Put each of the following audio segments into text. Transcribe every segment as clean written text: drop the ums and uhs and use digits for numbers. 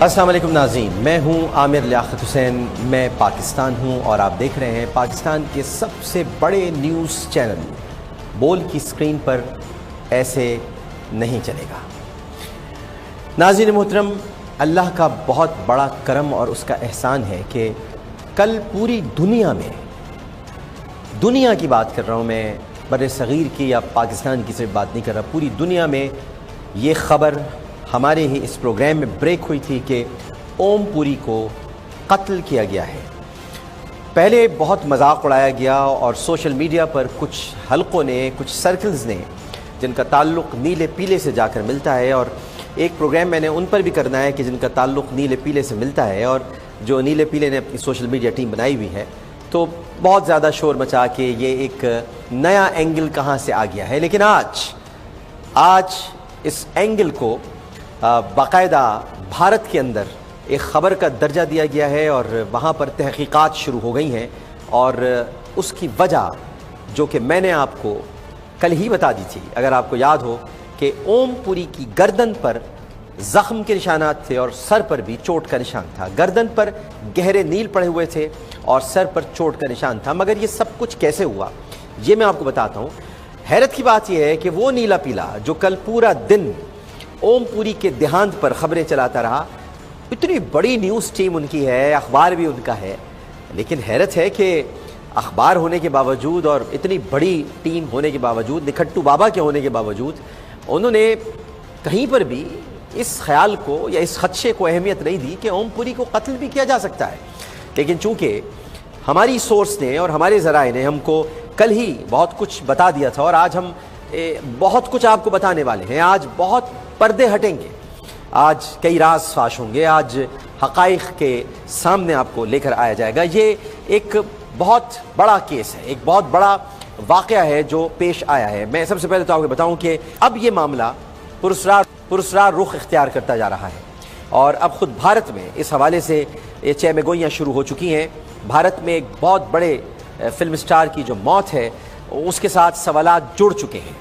अस्सलाम वालेकुम नाज़रीन, मैं हूं आमिर लियाकत हुसैन। मैं पाकिस्तान हूं और आप देख रहे हैं पाकिस्तान के सबसे बड़े न्यूज़ चैनल बोल की स्क्रीन पर ऐसे नहीं चलेगा। नाज़रीन मोहतरम, अल्लाह का बहुत बड़ा करम और उसका एहसान है कि कल पूरी दुनिया में, दुनिया की बात कर रहा हूँ मैं, बड़े सग़ीर की या पाकिस्तान की सिर्फ बात नहीं कर रहा, पूरी दुनिया में ये ख़बर हमारे ही इस प्रोग्राम में ब्रेक हुई थी कि ओम पुरी को कत्ल किया गया है। पहले बहुत मजाक उड़ाया गया और सोशल मीडिया पर कुछ हलकों ने, कुछ सर्कल्स ने, जिनका ताल्लुक़ नीले पीले से जाकर मिलता है, और एक प्रोग्राम मैंने उन पर भी करना है कि जिनका ताल्लुक़ नीले पीले से मिलता है, और जो नीले पीले ने अपनी सोशल मीडिया टीम बनाई हुई है, तो बहुत ज़्यादा शोर मचा के ये एक नया एंगल कहाँ से आ गया है। लेकिन आज इस एंगल को बाकायदा भारत के अंदर एक ख़बर का दर्जा दिया गया है और वहाँ पर तहक़ीक़ात शुरू हो गई हैं, और उसकी वजह जो कि मैंने आपको कल ही बता दी थी, अगर आपको याद हो, कि ओम पुरी की गर्दन पर ज़ख्म के निशानात थे और सर पर भी चोट का निशान था। गर्दन पर गहरे नील पड़े हुए थे और सर पर चोट का निशान था। मगर ये सब कुछ कैसे हुआ, ये मैं आपको बताता हूँ। हैरत की बात यह है कि वो नीला पीला जो कल पूरा दिन ओम पुरी के देहांत पर ख़बरें चलाता रहा, इतनी बड़ी न्यूज़ टीम उनकी है, अखबार भी उनका है, लेकिन हैरत है कि अखबार होने के बावजूद और इतनी बड़ी टीम होने के बावजूद, निखट्टू बाबा के होने के बावजूद, उन्होंने कहीं पर भी इस ख्याल को या इस खदशे को अहमियत नहीं दी कि ओम पुरी को कत्ल भी किया जा सकता है। लेकिन चूँकि हमारी सोर्स ने और हमारे ज़राए ने हमको कल ही बहुत कुछ बता दिया था, और आज हम बहुत कुछ आपको बताने वाले हैं। आज बहुत पर्दे हटेंगे, आज कई राज फाश होंगे, आज हक़ाइक़ के सामने आपको लेकर आया जाएगा। ये एक बहुत बड़ा केस है, एक बहुत बड़ा वाक़या है जो पेश आया है। मैं सबसे पहले तो आपको बताऊं कि अब ये मामला पुरस्रार रुख इख्तियार करता जा रहा है, और अब ख़ुद भारत में इस हवाले से ये चहमगोइयाँ शुरू हो चुकी हैं। भारत में एक बहुत बड़े फिल्म स्टार की जो मौत है, उसके साथ सवालात जुड़ चुके हैं।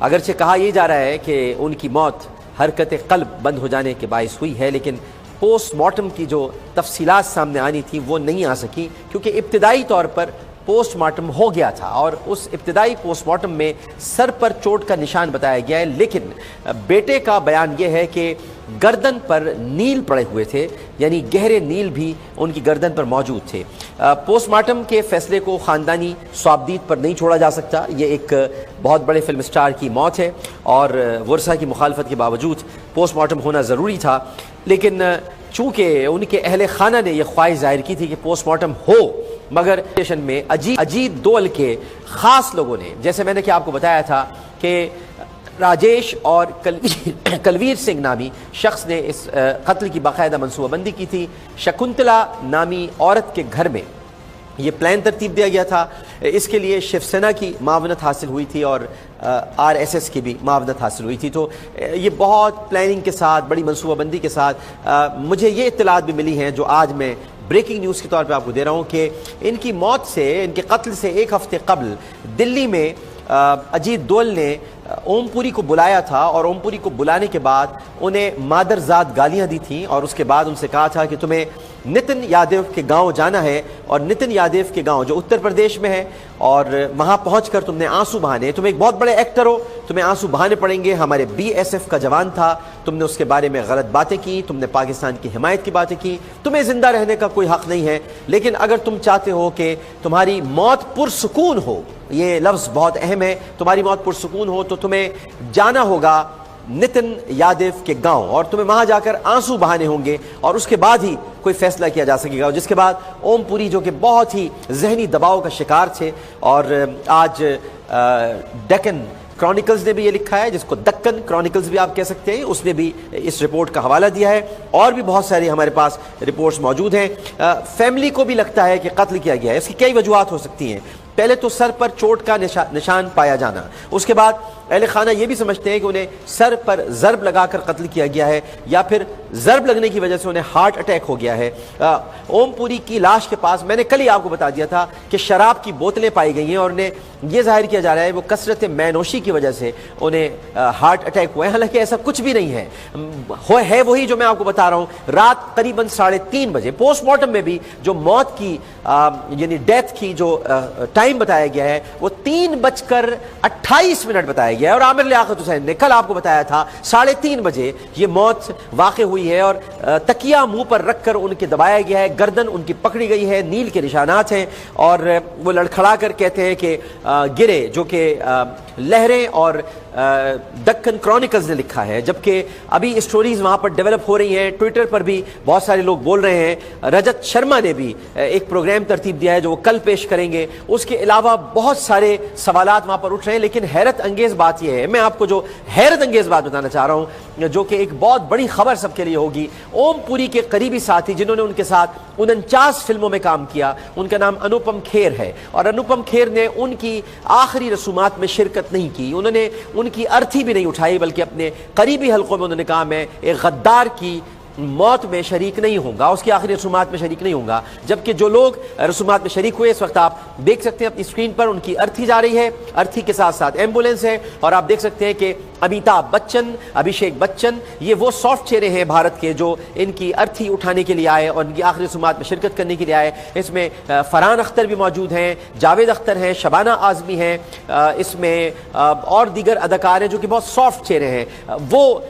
अगरचे कहा यह जा रहा है कि उनकी मौत हरकत क़ल्ब बंद हो जाने के बाइस हुई है, लेकिन पोस्टमार्टम की जो तफसीलात सामने आनी थी वो नहीं आ सकी, क्योंकि इब्तिदाई तौर पर पोस्टमार्टम हो गया था और उस इब्तिदाई पोस्टमार्टम में सर पर चोट का निशान बताया गया है। लेकिन बेटे का बयान यह है कि गर्दन पर नील पड़े हुए थे, यानी गहरे नील भी उनकी गर्दन पर मौजूद थे। पोस्टमार्टम के फैसले को ख़ानदानी स्वाबदीद पर नहीं छोड़ा जा सकता। ये एक बहुत बड़े फिल्म स्टार की मौत है और वर्षा की मुखालफत के बावजूद पोस्टमार्टम होना ज़रूरी था। लेकिन चूँकि उनके अहले खाना ने यह ख्वाहिश जाहिर की थी कि पोस्टमार्टम हो, मगर स्टेशन में अजीत दोल के ख़ास लोगों ने, जैसे मैंने क्या आपको बताया था कि राजेश और कलवीर सिंह नामी शख्स ने इस कत्ल की बाकायदा मनसूबाबंदी की थी। शकुंतला नामी औरत के घर में ये प्लान तरतीब दिया गया था। इसके लिए शिवसेना की मावनत हासिल हुई थी और RSS की भी मावनत हासिल हुई थी। तो ये बहुत प्लानिंग के साथ, बड़ी मनसूबाबंदी के साथ मुझे ये इत्तलात भी मिली हैं, जो आज मैं ब्रेकिंग न्यूज़ के तौर पे आपको दे रहा हूँ, कि इनकी मौत से, इनके कत्ल से एक हफ्ते कबल दिल्ली में अजीत दोल ने ओम पुरी को बुलाया था, और ओम पुरी को बुलाने के बाद उन्हें मादरजात गालियां दी थी, और उसके बाद उनसे कहा था कि तुम्हें नितिन यादव के गांव जाना है, और नितिन यादव के गांव जो उत्तर प्रदेश में है, और वहां पहुंचकर तुमने आंसू बहाने, तुम एक बहुत बड़े एक्टर हो, तुम्हें आंसू बहाने पड़ेंगे। हमारे BSF का जवान था, तुमने उसके बारे में गलत बातें की, तुमने पाकिस्तान की हिमायत की बातें की, तुम्हें जिंदा रहने का कोई हक नहीं है, लेकिन अगर तुम चाहते हो कि तुम्हारी मौत पुरसुकून हो, ये लफ्ज़ बहुत अहम है, तुम्हारी मौत पुरसुकून हो, तो तुम्हें जाना होगा नितिन यादव के गांव, और तुम्हें वहां जाकर आंसू बहाने होंगे, और उसके बाद ही कोई फैसला किया जा सकेगा। जिसके बाद ओम पुरी, जो कि बहुत ही जहनी दबाव का शिकार थे, और आज डेक्कन क्रॉनिकल्स ने भी ये लिखा है, जिसको दक्कन क्रॉनिकल्स भी आप कह सकते हैं, उसने भी इस रिपोर्ट का हवाला दिया है, और भी बहुत सारी हमारे पास रिपोर्ट्स मौजूद हैं। फैमिली को भी लगता है कि कत्ल किया गया है। इसकी कई वजूहात हो सकती हैं। पहले तो सर पर चोट का निशान पाया जाना, उसके बाद अहले खाना ये भी समझते हैं कि उन्हें सर पर ज़र्ब लगाकर कत्ल किया गया है या फिर ज़र्ब लगने की वजह से उन्हें हार्ट अटैक हो गया है। ओमपुरी की लाश के पास मैंने कल ही आपको बता दिया था कि शराब की बोतलें पाई गई हैं और उन्हें यह जाहिर किया जा रहा है वो कसरत मैनोशी की वजह से उन्हें हार्ट अटैक हुआ है। हालांकि ऐसा कुछ भी नहीं है वही जो मैं आपको बता रहा हूँ। रात करीबन 3:30 बजे पोस्टमार्टम में भी जो मौत की यानी डेथ की जो टाइम बताया गया है वो 3:28 बताया गया है और आमिर लियाकत हुसैन ने कल आपको बताया था 3:30 बजे ये मौत वाक़ हुई है और तकिया मुंह पर रखकर उनके दबाया गया है, गर्दन उनकी पकड़ी गई है, नील के निशानात हैं और वो लड़खड़ा कर कहते हैं कि गिरे, जो कि लहरें और दक्कन क्रॉनिकल्स ने लिखा है, जबकि अभी स्टोरीज वहां पर डेवलप हो रही हैं। ट्विटर पर भी बहुत सारे लोग बोल रहे हैं। रजत शर्मा ने भी एक प्रोग्राम तरतीब दिया है जो वो कल पेश करेंगे। उसके अलावा बहुत सारे सवालात वहां पर उठ रहे हैं, लेकिन हैरत अंगेज बात यह है, मैं आपको जो हैरत अंगेज बात बताना चाह रहा हूं, जो कि एक बहुत बड़ी खबर सबके लिए होगी। ओमपुरी के करीबी साथी जिन्होंने उनके साथ 49 फिल्मों में काम किया, उनका नाम अनुपम खेर है और अनुपम खेर ने उनकी आखिरी रसूमात में शिरकत नहीं की। उन्होंने उनकी अर्थी भी नहीं उठाई, बल्कि अपने करीबी हलकों में उन्होंने कहा मैं एक गद्दार की मौत में शरीक नहीं होगा, उसकी आखिरी रसूमात में शरीक नहीं होगा। जबकि जो लोग रसूमात में शरीक हुए, इस वक्त आप देख सकते हैं अपनी स्क्रीन पर उनकी अर्थी जा रही है, अर्थी के साथ साथ एम्बुलेंस है और आप देख सकते हैं कि अमिताभ बच्चन, अभिषेक बच्चन, ये वो सॉफ्ट चेहरे हैं भारत के जो इनकी अर्थी उठाने के लिए आए और इनकी आखिरी रसूमात में शिरकत करने के लिए आए। इसमें फरहान अख्तर भी मौजूद हैं, जावेद अख्तर हैं, शबाना आजमी हैं, इसमें और दीगर अदाकार हैं जो कि बहुत सॉफ्ट चेहरे हैं, वो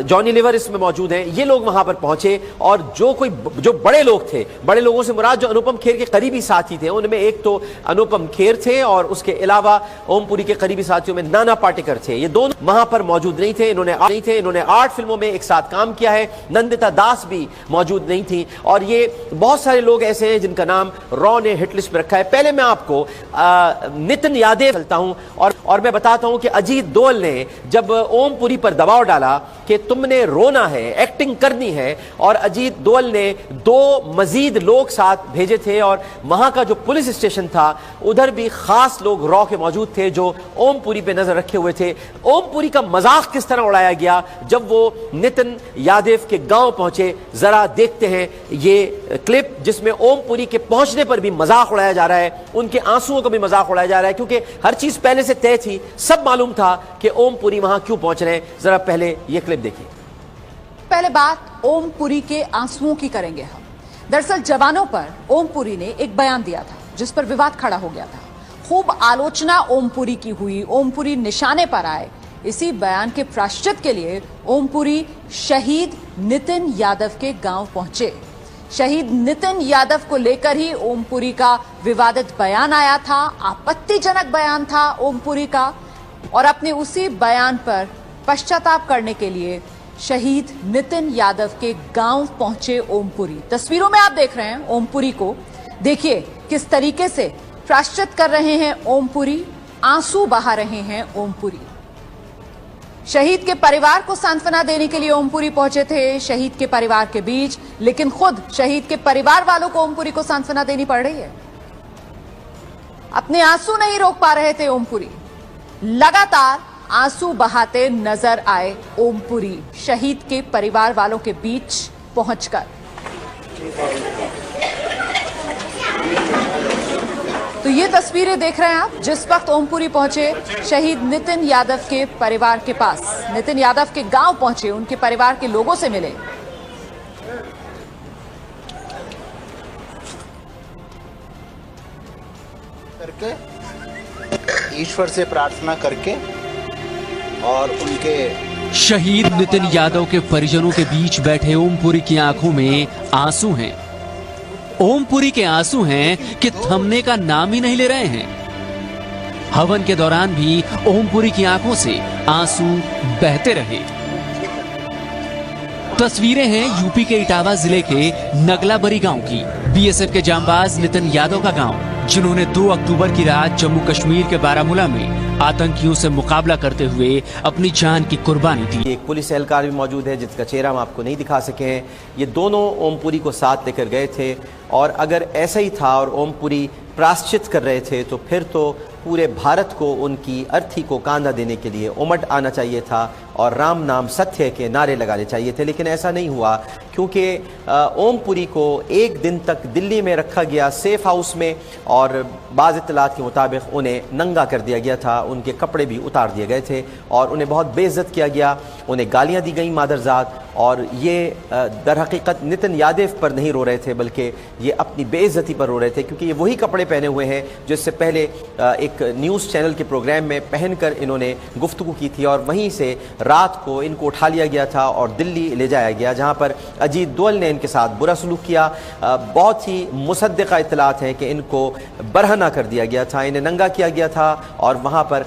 जॉनी लिवर इसमें मौजूद हैं। ये लोग वहां पर पहुंचे और जो बड़े लोग थे, बड़े लोगों से मुराद जो अनुपम खेर के करीबी साथी थे, उनमें एक तो अनुपम खेर थे और उसके अलावा ओमपुरी के करीबी साथियों में नाना पाटेकर थे। ये दोनों वहां पर मौजूद नहीं थे। इन्होंने 8 फिल्मों में एक साथ काम किया है। नंदिता दास भी मौजूद नहीं थी और ये बहुत सारे लोग ऐसे हैं जिनका नाम रॉ ने हिट लिस्ट में रखा है। पहले मैं आपको नितिन यादेव चलता हूं और मैं बताता हूं कि अजीत दोवल ने जब ओमपुरी पर दबाव डाला कि तुमने रोना है, एक्टिंग करनी है, और अजीत दोवल ने 2 मजीद लोग साथ भेजे थे और वहां का जो पुलिस स्टेशन था उधर भी खास लोग रॉ के मौजूद थे जो ओमपुरी पे नजर रखे हुए थे। ओमपुरी का मजाक किस तरह उड़ाया गया जब वो नितिन यादव के गांव पहुंचे, जरा देखते हैं ये क्लिप जिसमें ओमपुरी के पहुंचने पर भी मजाक उड़ाया जा रहा है, उनके आंसुओं का भी मजाक उड़ाया जा रहा है, क्योंकि हर चीज पहले से तय थी, सब मालूम था कि ओमपुरी वहां क्यों पहुंच रहे हैं। जरा पहले ये क्लिप देखिए। पहले बात ओमपुरी के आंसुओं की करेंगे हम। दरअसल जवानों पर ओमपुरी ने एक बयान दिया था जिस पर विवाद खड़ा हो गया था। खूब आलोचना ओमपुरी की हुई, ओमपुरी निशाने पर आए। इसी बयान के प्रायश्चित के लिए ओमपुरी शहीद नितिन यादव के गांव पहुंचे। शहीद नितिन यादव को लेकर ही ओमपुरी का विवादित बयान आया था, आपत्तिजनक बयान था ओमपुरी का, और अपने उसी बयान पर पश्चाताप करने के लिए शहीद नितिन यादव के गांव पहुंचे ओमपुरी। तस्वीरों में आप देख रहे हैं ओमपुरी को, देखिए किस तरीके से प्रायश्चित कर रहे हैं ओमपुरी, आंसू बहा रहे हैं ओमपुरी। शहीद के परिवार को सांत्वना देने के लिए ओमपुरी पहुंचे थे, शहीद के परिवार के बीच, लेकिन खुद शहीद के परिवार वालों को ओमपुरी को सांत्वना देनी पड़ रही है। अपने आंसू नहीं रोक पा रहे थे ओमपुरी, लगातार आंसू बहाते नजर आए ओमपुरी शहीद के परिवार वालों के बीच पहुंचकर। तो ये तस्वीरें देख रहे हैं आप जिस वक्त ओमपुरी पहुंचे शहीद नितिन यादव के परिवार के पास, नितिन यादव के गांव पहुंचे, उनके परिवार के लोगों से मिले। करके ईश्वर से प्रार्थना करके और उनके शहीद नितिन यादव के परिजनों के बीच बैठे ओमपुरी की आंखों में आंसू हैं। ओमपुरी के आंसू हैं कि थमने का नाम ही नहीं ले रहे हैं। हवन के दौरान भी ओमपुरी की आंखों से आंसू बहते रहे। तस्वीरें हैं यूपी के इटावा जिले के नगलाबरी गांव की। बीएसएफ के जांबाज नितिन यादव का गांव, जिन्होंने 2 अक्टूबर की रात जम्मू कश्मीर के बारामूला में आतंकियों से मुकाबला करते हुए अपनी जान की कुर्बानी दी। एक पुलिस एहलकार भी मौजूद है जिसका चेहरा हम आपको नहीं दिखा सके हैं। ये दोनों ओमपुरी को साथ लेकर गए थे और अगर ऐसा ही था और ओमपुरी प्रायश्चित कर रहे थे तो फिर तो पूरे भारत को उनकी अर्थी को कांधा देने के लिए उमट आना चाहिए था और राम नाम सत्य के नारे लगाने चाहिए थे, लेकिन ऐसा नहीं हुआ क्योंकि ओमपुरी को एक दिन तक दिल्ली में रखा गया सेफ हाउस में और बाज़ इत्तलात के मुताबिक उन्हें नंगा कर दिया गया था, उनके कपड़े भी उतार दिए गए थे और उन्हें बहुत बेइज्जत किया गया, उन्हें गालियाँ दी गई मादरजात। और ये दर हकीकत नितिन यादेव पर नहीं रो रहे थे बल्कि ये अपनी बेइज्जती पर रो रहे थे, क्योंकि ये वही कपड़े पहने हुए हैं जो इससे पहले एक न्यूज़ चैनल के प्रोग्राम में पहनकर इन्होंने गुफ्तगू की थी और वहीं से रात को इनको उठा लिया गया था और दिल्ली ले जाया गया, जहां पर अजीत दोवल ने इनके साथ बुरा सलूक किया। बहुत ही मुसद्दिक़ा इत्तलात हैं कि इनको बरहना कर दिया गया था, इन्हें नंगा किया गया था और वहाँ पर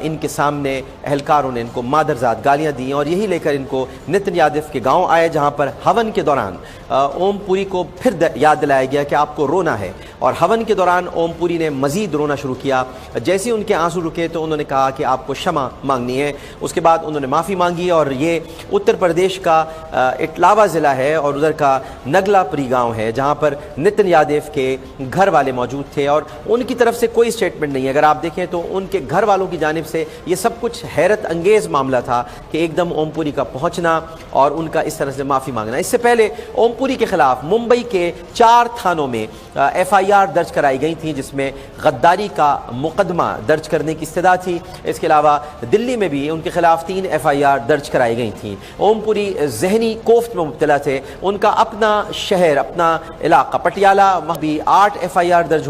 इनके सामने अहलकारों ने इनको मादरजात गालियाँ दी और यही लेकर इनको नितिन यादव के गांव आए, जहां पर हवन के दौरान ओमपुरी को फिर याद दिलाया गया कि आपको रोना है और हवन के दौरान ओमपुरी ने मजीद रोना शुरू किया। जैसे उनके आंसू रुके तो उन्होंने कहा कि आपको क्षमा मांगनी है। उसके बाद उन्होंने माफ़ी मांगी और ये उत्तर प्रदेश का इटलावा ज़िला है और उधर का नगलापुरी गांव है, जहां पर नितिन यादव के घर वाले मौजूद थे और उनकी तरफ से कोई स्टेटमेंट नहीं है। अगर आप देखें तो उनके घर वालों की जानिब से ये सब कुछ हैरत अंगेज मामला था कि एकदम ओमपुरी का पहुंचना और उनका इस तरह से माफ़ी मांगना। इससे पहले ओमपुरी के खिलाफ मुंबई के 4 थानों में FIR दर्ज कराई गई थी, जिसमें गद्दारी का मुकदमा दर्ज करने की इस्तदा थी। इसके अलावा दिल्ली में भी उनके खिलाफ 3 FIR दर्ज कराई गई थी। ओमपुरी जहनी कोफ्त में मुब्तला थे, उनका अपना शहर अपना इलाका पटियाला, वहाँ भी 8 FIR दर्ज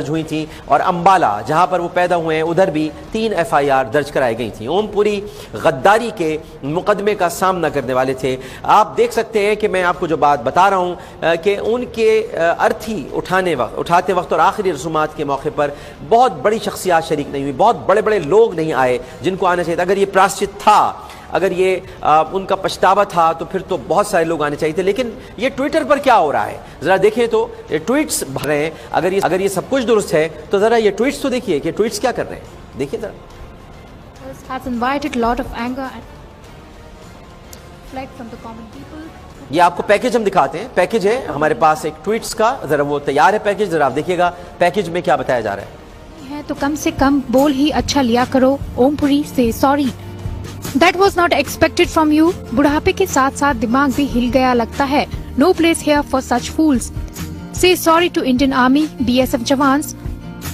हुई थी और अम्बाला जहाँ पर वो पैदा हुए हैं उधर भी 3 FIR दर्ज कराई गई थी। ओमपुरी गद्दारी के मुकदमे का सामना करने वाले थे। आप देख सकते हैं कि मैं आपको जो बात बता रहा हूँ कि उनके अर्थी उठाते वक्त और आखिरी रसूमात के मौके पर बहुत बड़ी शख्सियात शरीक नहीं हुई, बहुत बड़े बड़े लोग नहीं आए जिनको आना चाहिए था। अगर ये प्रायश्चित था, अगर ये उनका पछतावा था तो फिर तो बहुत सारे लोग आने चाहिए थे। लेकिन ये ट्विटर पर क्या हो रहा है ज़रा देखें तो ये ट्वीट्स भर रहे हैं। अगर ये सब कुछ दुरुस्त है तो ज़रा ये ट्वीट्स तो देखिए कि ट्वीट्स क्या कर रहे हैं, देखिए ज़रा। Has invited lot of anger and from the common people. ये आपको पैकेज हम दिखाते हैं, पैकेज है हमारे पास एक ट्वीट्स का, ज़रा वो तैयार है पैकेज, ज़रा आप देखिएगा पैकेज में क्या बताया जा रहा है। तो कम से कम बोल ही अच्छा लिया करो। ओमपुरी से sorry, that was not expected from you. बुढ़ापे के साथ साथ दिमाग भी हिल गया लगता है। No place here for such fools. Say sorry to Indian army BSF jawans.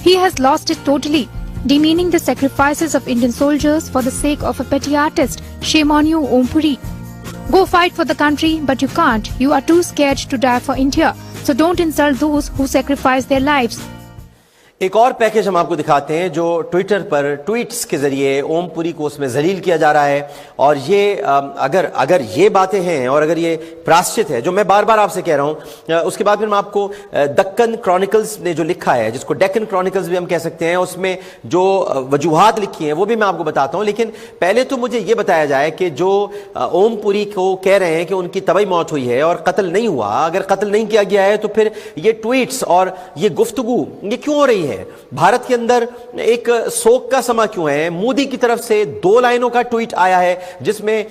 He has lost it totally, demeaning the sacrifices of Indian soldiers for the sake of a petty artist. Shame on you, Ompuri. Go fight for the country, but you can't. You are too scared to die for India. So don't insult those who sacrifice their lives. एक और package हम आपको दिखाते हैं जो Twitter पर tweets के जरिए ओमपुरी को उसमें जलील किया जा रहा है। और ये अगर ये बातें हैं और अगर ये प्रायश्चित है जो मैं बार बार आपसे कह रहा हूं, उसके बाद फिर मैं आपको दक्कन क्रॉनिकल्स ने जो लिखा है, जिसको डेक्कन क्रॉनिकल्स भी हम कह सकते हैं, उसमें जो वजूहात लिखी हैं वो भी मैं आपको बताता हूं। लेकिन पहले तो मुझे ये बताया जाए कि जो ओमपुरी को कह रहे हैं कि उनकी तबाही मौत हुई है और कत्ल नहीं हुआ, अगर कत्ल नहीं किया गया है तो फिर ये ट्वीट्स और ये गुफ्तगू ये क्यों हो रही है? भारत के अंदर एक शोक का समा क्यों है? मोदी की तरफ से 2 लाइनों का ट्वीट आया है जिसमें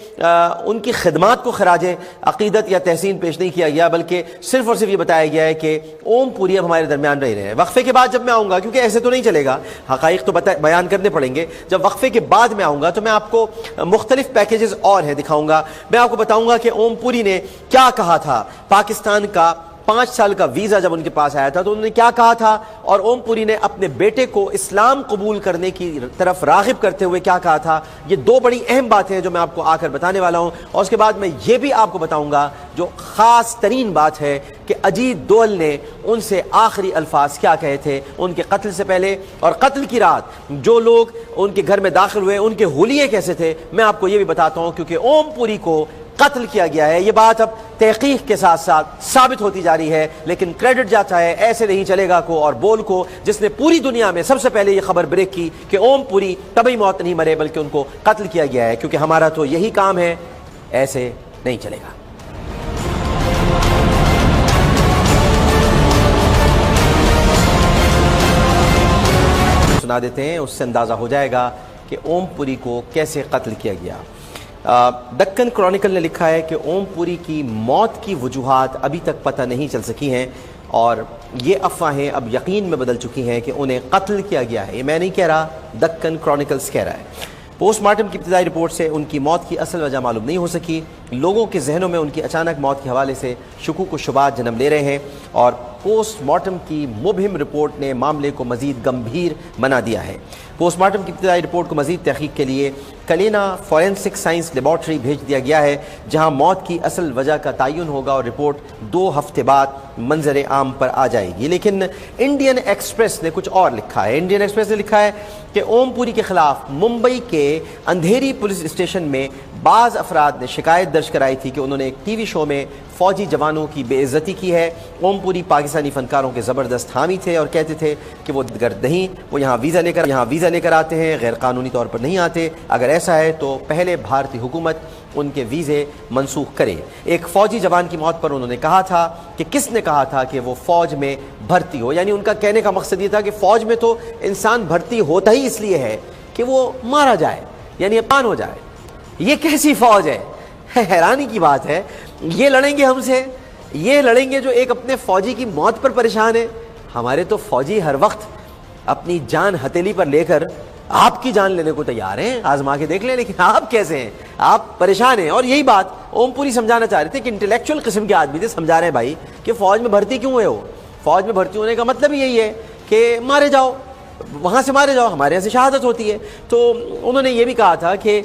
उनकी खिदमात को खराजे अकीदत या तहसीन पेश नहीं किया गया, बल्कि सिर्फ और सिर्फ ये बताया गया है कि ओमपुरी अब हमारे दरमियान रह रहे हैं। वक्फे के बाद जब मैं आऊंगा, क्योंकि ऐसे तो नहीं चलेगा, हकाइक तो बयान करने पड़ेंगे, जब वक्फे के बाद मैं आऊंगा तो मैं आपको मुख्तलिफ पैकेजेस और हैं दिखाऊंगा। मैं आपको बताऊंगा कि ओमपुरी ने क्या कहा था। पाकिस्तान का 5 साल का वीजा जब उनके पास आया था तो उन्होंने क्या कहा था, और ओमपुरी ने अपने बेटे को इस्लाम कबूल करने की तरफ रागिब करते हुए क्या कहा था। ये 2 बड़ी अहम बातें हैं जो मैं आपको आकर बताने वाला हूं। और उसके बाद मैं ये भी आपको बताऊंगा जो खास तरीन बात है कि अजीत दोवल ने उनसे आखिरी अल्फाज क्या कहे थे उनके कत्ल से पहले, और कत्ल की रात जो लोग उनके घर में दाखिल हुए उनके हुलिये कैसे थे, मैं आपको ये भी बताता हूं। क्योंकि ओमपुरी को कत्ल किया गया है, ये बात अब तहकीक के साथ साथ साबित होती जा रही है, लेकिन क्रेडिट जाता है ऐसे नहीं चलेगा को और बोल को, जिसने पूरी दुनिया में सबसे पहले ये खबर ब्रेक की कि ओमपुरी तभी मौत नहीं मरे बल्कि उनको कत्ल किया गया है। क्योंकि हमारा तो यही काम है, ऐसे नहीं चलेगा। सुना देते हैं, उससे अंदाजा हो जाएगा कि ओमपुरी को कैसे कत्ल किया गया। दक्कन क्रॉनिकल ने लिखा है कि ओमपुरी की मौत की वजूहात अभी तक पता नहीं चल सकी हैं। और ये अफवाहें अब यकीन में बदल चुकी हैं कि उन्हें कत्ल किया गया है। ये मैं नहीं कह रहा, दक्कन क्रॉनिकल्स कह रहा है। पोस्टमार्टम की इब्तिदाई रिपोर्ट से उनकी मौत की असल वजह मालूम नहीं हो सकी। लोगों के जहनों में उनकी अचानक मौत के हवाले से शुकूक व शुबात जन्म ले रहे हैं और पोस्टमार्टम की मुबहिम रिपोर्ट ने मामले को मज़ीद गंभीर बना दिया है। पोस्टमार्टम की इब्तिदाई रिपोर्ट को मज़ीद तहकीक के लिए कलेना फॉरेंसिक साइंस लेबॉर्ट्री भेज दिया गया है, जहां मौत की असल वजह का तयन होगा और रिपोर्ट 2 हफ्ते बाद मंजर आम पर आ जाएगी। लेकिन इंडियन एक्सप्रेस ने कुछ और लिखा है। इंडियन एक्सप्रेस ने लिखा है कि ओम पुरी के खिलाफ मुंबई के अंधेरी पुलिस स्टेशन में बाज़ अफराद ने शिकायत दर्ज कराई थी कि उन्होंने एक टीवी शो में फ़ौजी जवानों की बेइज्जती की है। ओम पुरी पाकिस्तानी फ़नकारों के ज़बरदस्त हामी थे और कहते थे कि वो गर्द नहीं, वो यहाँ वीज़ा लेकर आते हैं, गैर कानूनी तौर पर नहीं आते। अगर ऐसा है तो पहले भारतीय हुकूमत उनके वीज़े मनसूख करे। एक फ़ौजी जवान की मौत पर उन्होंने कहा था कि किसने कहा था कि वो फ़ौज में भर्ती हो, यानी उनका कहने का मकसद ये था कि फ़ौज में तो इंसान भर्ती होता ही इसलिए है कि वो मारा जाए, यानी अपान हो जाए। ये कैसी फ़ौज है? हैरानी की बात है। ये लड़ेंगे हमसे, ये लड़ेंगे जो एक अपने फ़ौजी की मौत पर परेशान है। हमारे तो फ़ौजी हर वक्त अपनी जान हथेली पर लेकर आपकी जान लेने को तैयार हैं, आजमा के देख लें। लेकिन आप कैसे हैं? आप परेशान हैं। और यही बात ओम पुरी समझाना चाह रहे थे कि इंटेलेक्चुअल किस्म के आदमी थे, समझा रहे हैं भाई कि फ़ौज में भर्ती क्यों हुए हो। फ़ौज में भर्ती होने का मतलब यही है कि मारे जाओ, वहाँ से मारे जाओ, हमारे यहाँ से शहादत होती है। तो उन्होंने ये भी कहा था कि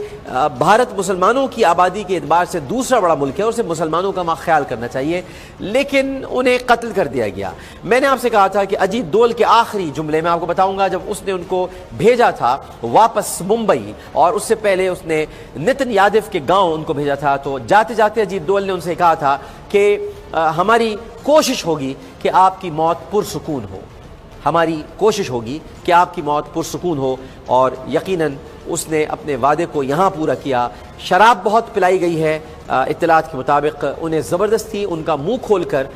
भारत मुसलमानों की आबादी के एतबार से दूसरा बड़ा मुल्क है और उसे मुसलमानों का ख्याल करना चाहिए, लेकिन उन्हें कत्ल कर दिया गया। मैंने आपसे कहा था कि अजीत दोल के आखिरी जुमले में आपको बताऊंगा, जब उसने उनको भेजा था वापस मुंबई और उससे पहले उसने नितिन यादव के गाँव उनको भेजा था, तो जाते जाते अजीत दोल ने उनसे कहा था कि हमारी कोशिश होगी कि आपकी मौत पुरसुकून हो, हमारी कोशिश होगी कि आपकी मौत पुरसुकून हो। और यकीनन उसने अपने वादे को यहाँ पूरा किया। शराब बहुत पिलाई गई है इत्तलात के मुताबिक। उन्हें ज़बरदस्ती उनका मुंह खोलकर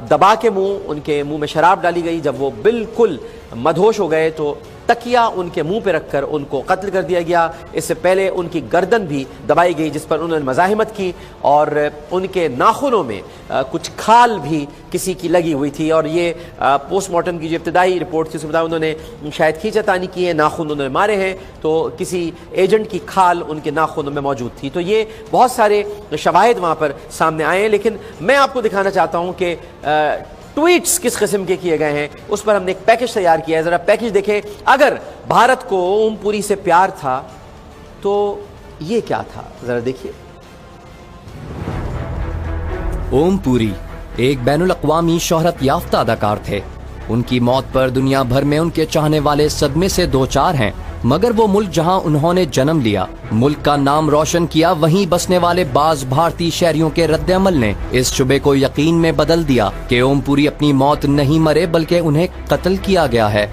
दबा के उनके मुंह में शराब डाली गई। जब वो बिल्कुल मदहोश हो गए तो तकिया उनके मुंह पे रखकर उनको कत्ल कर दिया गया। इससे पहले उनकी गर्दन भी दबाई गई, जिस पर उन्होंने मज़ाहिमत की और उनके नाखूनों में कुछ खाल भी किसी की लगी हुई थी। और ये पोस्टमार्टम की जो इब्तिदाई रिपोर्ट थी उसमें बताया उन्होंने शायद खींचातानी की है, नाखून उन्होंने मारे हैं, तो किसी एजेंट की खाल उनके नाखूनों में मौजूद थी। तो ये बहुत सारे शवाहिद वहाँ पर सामने आए हैं। लेकिन मैं आपको दिखाना चाहता हूँ कि ट्वीट्स किस किस्म के किए गए हैं, उस पर हमने एक पैकेज तैयार किया है। ज़रा पैकेज देखें। अगर भारत को ओम पुरी से प्यार था तो ये क्या था, ज़रा देखिए। ओम पुरी एक बैनुल अक़वामी शोहरत याफ्ता अदाकार थे। उनकी मौत पर दुनिया भर में उनके चाहने वाले सदमे से दो चार हैं, मगर वो मुल्क जहां उन्होंने जन्म लिया, मुल्क का नाम रोशन किया, वहीं बसने वाले बाज भारतीय शहरियों के रद्द-ए-अमल ने इस शुबे को यकीन में बदल दिया कि ओम पुरी अपनी मौत नहीं मरे बल्कि उन्हें कत्ल किया गया है।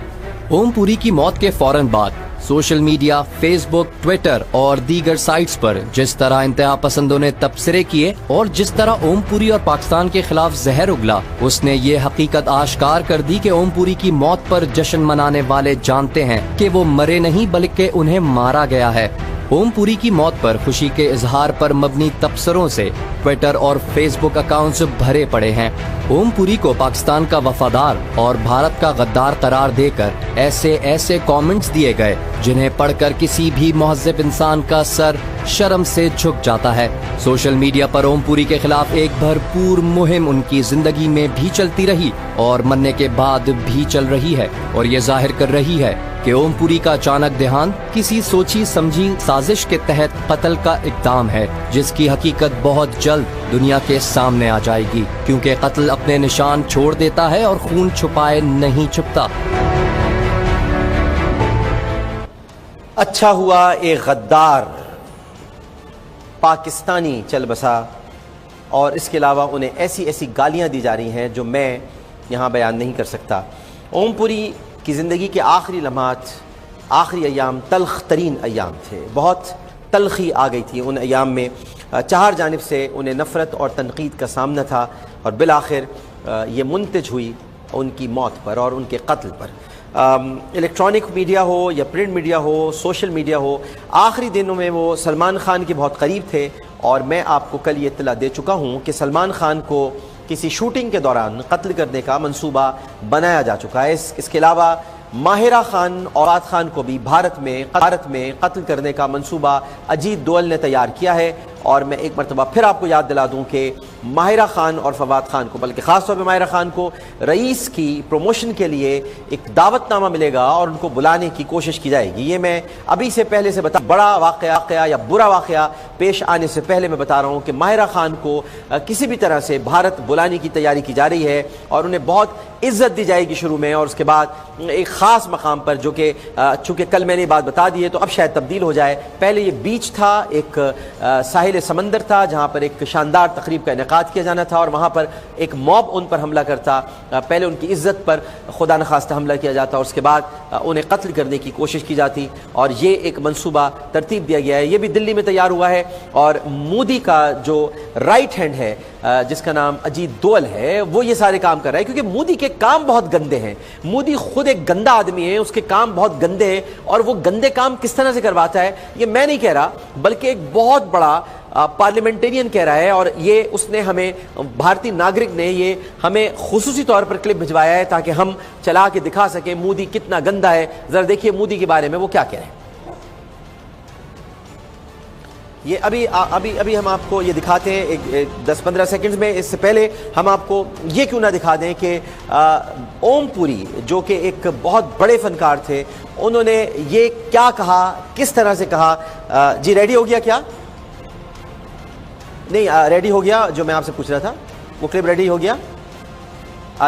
ओम पुरी की मौत के फौरन बाद सोशल मीडिया, फेसबुक, ट्विटर और दीगर साइट्स पर जिस तरह इंतहा पसंदों ने तबसरे किए और जिस तरह ओम पुरी और पाकिस्तान के खिलाफ जहर उगला, उसने ये हकीकत आश्कार कर दी कि ओम पुरी की मौत पर जश्न मनाने वाले जानते हैं कि वो मरे नहीं बल्कि उन्हें मारा गया है। ओम पुरी की मौत पर खुशी के इजहार पर मबनी तबसरों से ट्विटर और फेसबुक अकाउंट्स भरे पड़े हैं। ओम पुरी को पाकिस्तान का वफादार और भारत का गद्दार करार देकर ऐसे ऐसे कमेंट्स दिए गए जिन्हें पढ़कर किसी भी मुहज़्ज़ब इंसान का सर शर्म से झुक जाता है। सोशल मीडिया पर ओम पुरी के खिलाफ एक भरपूर मुहिम उनकी जिंदगी में भी चलती रही और मरने के बाद भी चल रही है और ये जाहिर कर रही है कि ओम पुरी का अचानक देहांत किसी सोची समझी साजिश के तहत कत्ल का इक़दाम है, जिसकी हकीकत बहुत जल्द दुनिया के सामने आ जाएगी, क्योंकि कत्ल अपने निशान छोड़ देता है और खून छुपाए नहीं छुपता। अच्छा हुआ एक गद्दार पाकिस्तानी चल बसा, और इसके अलावा उन्हें ऐसी ऐसी गालियां दी जा रही हैं जो मैं यहाँ बयान नहीं कर सकता। ओम पुरी की ज़िंदगी के आखिरी लम्हात, आखिरी अयाम तल्ख तरीन अयाम थे। बहुत तलखी आ गई थी उन अयाम में। चार जानिब से उन्हें नफ़रत और तनकीद का सामना था और बिलाखिर ये मुंतज हुई उनकी मौत पर और उनके कत्ल पर। इलेक्ट्रॉनिक मीडिया हो या प्रिंट मीडिया हो, सोशल मीडिया हो, आखिरी दिनों में वो सलमान खान के बहुत करीब थे और मैं आपको कल ये इत्तला दे चुका हूँ कि सलमान खान को किसी शूटिंग के दौरान कत्ल करने का मंसूबा बनाया जा चुका है। इसके अलावा माहिरा खान और फवाद खान को भी भारत में कत्ल करने का मंसूबा अजीत दोवल ने तैयार किया है। और मैं एक मरतबा फिर आपको याद दिला दूं कि माहिरा खान और फवाद खान को, बल्कि ख़ासतौर पर माहिरा खान को रईस की प्रमोशन के लिए एक दावतनामा मिलेगा और उनको बुलाने की कोशिश की जाएगी। ये मैं अभी से पहले से बता, बड़ा वाक़या या बुरा वाक़या पेश आने से पहले मैं बता रहा हूँ कि माहिरा खान को किसी भी तरह से भारत बुलाने की तैयारी की जा रही है और उन्हें बहुत इज्जत दी जाएगी शुरू में, और उसके बाद एक ख़ास मकाम पर, जो कि चूँकि कल मैंने बात बता दी है तो अब शायद तब्दील हो जाए। पहले ये बीच था, एक साहिल समंदर था जहाँ पर एक शानदार तकरीब का इनेकाद किया जाना था और वहाँ पर एक मॉब उन पर हमला करता। पहले उनकी इज्जत पर खुदा न खास्ता हमला किया जाता और उसके बाद उन्हें कत्ल करने की कोशिश की जाती, और ये एक मंसूबा तरतीब दिया गया है। ये भी दिल्ली में तैयार हुआ है और मोदी का जो राइट हैंड है जिसका नाम अजीत दोवल है, वो ये सारे काम कर रहा है, क्योंकि मोदी के काम बहुत गंदे हैं। मोदी खुद एक गंदा आदमी है, उसके काम बहुत गंदे हैं, और वो गंदे काम किस तरह से करवाता है ये मैं नहीं कह रहा, बल्कि एक बहुत बड़ा पार्लियामेंटेरियन कह रहा है। और ये उसने हमें, भारतीय नागरिक ने ये हमें खुसूसी तौर पर क्लिप भिजवाया है ताकि हम चला के दिखा सके मोदी कितना गंदा है। जरा देखिए मोदी के बारे में वो क्या कह रहे हैं। ये अभी हम आपको ये दिखाते हैं एक 10-15 सेकंड्स में। इससे पहले हम आपको ये क्यों ना दिखा दें कि ओम पुरी, जो कि एक बहुत बड़े फनकार थे, उन्होंने ये क्या कहा, किस तरह से कहा। जी रेडी हो गया क्या? नहीं रेडी हो गया, जो मैं आपसे पूछ रहा था वो क्लिप रेडी हो गया?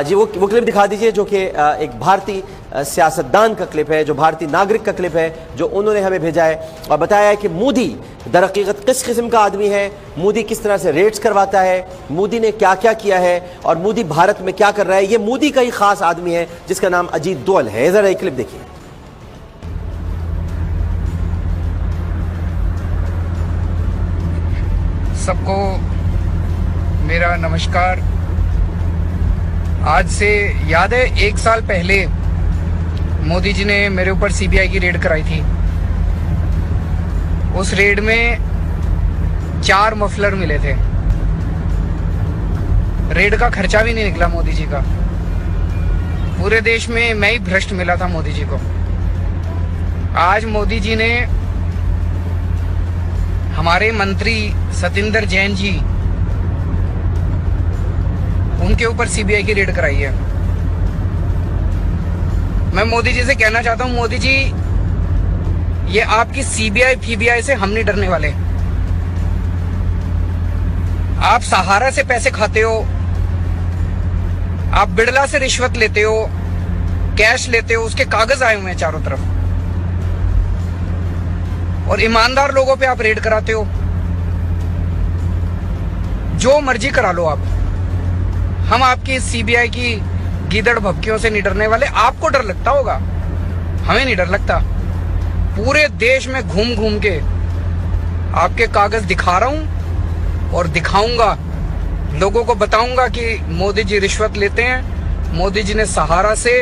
जी वो क्लिप दिखा दीजिए, जो कि एक भारतीय सियासतदान का क्लिप है, जो भारतीय नागरिक का क्लिप है, जो उन्होंने हमें भेजा है और बताया है कि मोदी दरहकीकत किस किस्म का आदमी है, मोदी किस तरह से रेड्स करवाता है, मोदी ने क्या क्या किया है और मोदी भारत में क्या कर रहा है। ये मोदी का ही खास आदमी है जिसका नाम अजीत दोवल है। जरा एक क्लिप देखिए। सबको मेरा नमस्कार। आज से याद है 1 साल पहले मोदी जी ने मेरे ऊपर सीबीआई की रेड कराई थी। उस रेड में 4 मफलर मिले थे। रेड का खर्चा भी नहीं निकला मोदी जी का। पूरे देश में मैं ही भ्रष्ट मिला था मोदी जी को। आज मोदी जी ने हमारे मंत्री सतिंदर जैन जी, उनके ऊपर सीबीआई की रेड कराई है। मैं मोदी जी से कहना चाहता हूं, मोदी जी ये आपकी सीबीआई फीबीआई से हम नहीं डरने वाले। आप सहारा से पैसे खाते हो, आप बिड़ला से रिश्वत लेते हो, कैश लेते हो, उसके कागज आए हुए हैं चारों तरफ, और ईमानदार लोगों पे आप रेड कराते हो। जो मर्जी करा लो आप, हम आपकी सीबीआई की गीदड़ भपकियों से नहीं डरने वाले। आपको डर लगता होगा, हमें नहीं डर लगता। पूरे देश में घूम घूम के आपके कागज दिखा रहा हूं और दिखाऊंगा। लोगों को बताऊंगा कि मोदी जी रिश्वत लेते हैं, मोदी जी ने सहारा से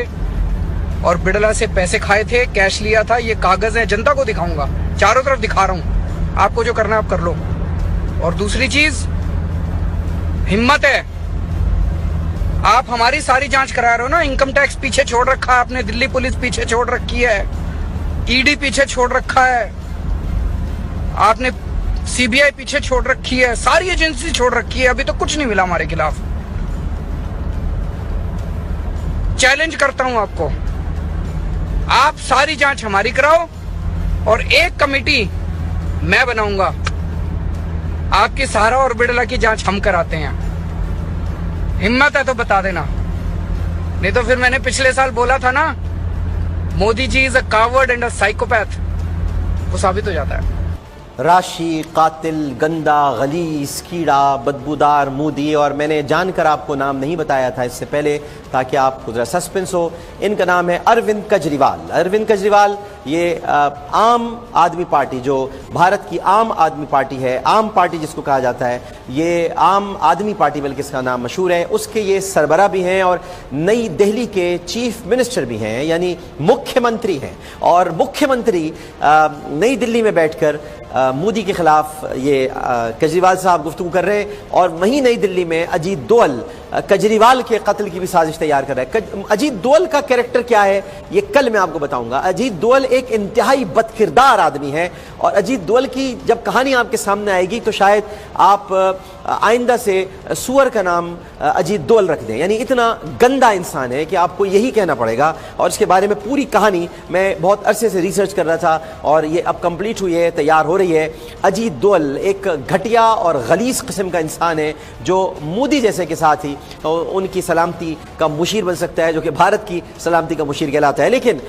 और बिड़ला से पैसे खाए थे, कैश लिया था, ये कागज है। जनता को दिखाऊंगा, चारों तरफ दिखा रहा हूं। आपको जो करना है आप कर लो। और दूसरी चीज, हिम्मत है, आप हमारी सारी जांच करा रहे हो ना। इनकम टैक्स पीछे छोड़ रखा है आपने, दिल्ली पुलिस पीछे छोड़ रखी है, ईडी पीछे छोड़ रखा है, आपने सीबीआई पीछे छोड़ रखी है, सारी एजेंसी छोड़ रखी है। अभी तो कुछ नहीं मिला हमारे खिलाफ। चैलेंज करता हूं आपको, आप सारी जांच हमारी कराओ और एक कमेटी मैं बनाऊंगा। आपकी सहारा और बिड़ला की जांच हम कराते हैं। हिम्मत है तो बता देना, नहीं तो फिर मैंने पिछले साल बोला था ना, Modi ji is a coward and a psychopath, वो साबित हो जाता है। राशि, कातिल, गंदा, गलीज, कीड़ा, बदबूदार मोदी। और मैंने जानकर आपको नाम नहीं बताया था इससे पहले ताकि आपको जरा सस्पेंस हो। इनका नाम है अरविंद केजरीवाल। अरविंद केजरीवाल ये आम आदमी पार्टी, जो भारत की आम आदमी पार्टी है, आम पार्टी जिसको कहा जाता है, ये आम आदमी पार्टी बल्कि इसका नाम मशहूर है, उसके ये सरबरा भी हैं और नई दिल्ली के चीफ मिनिस्टर भी हैं, यानी मुख्यमंत्री हैं। और मुख्यमंत्री नई दिल्ली में बैठकर मोदी के खिलाफ ये केजरीवाल साहब गुफ्तगू कर रहे हैं, और वहीं नई दिल्ली में अजीत दोवल केजरीवाल के कत्ल की भी साजिश तैयार कर रहा है। अजीत दोवल का कैरेक्टर क्या है ये कल मैं आपको बताऊंगा। अजीत दोवल एक इंतहाई बदकिरदार आदमी है और अजीत दोवल की जब कहानी आपके सामने आएगी तो शायद आप आइंदा से सुअर का नाम अजीत दोवल रख दें, यानी इतना गंदा इंसान है कि आपको यही कहना पड़ेगा। और इसके बारे में पूरी कहानी मैं बहुत अरसे से रिसर्च कर रहा था और ये अब कंप्लीट हुई है, तैयार हो रही है। अजीत दोवल एक घटिया और गलीज किस्म का इंसान है जो मोदी जैसे के साथ ही उनकी सलामती का मुशीर बन सकता है, जो कि भारत की सलामती का मुशीर कहलाता है। लेकिन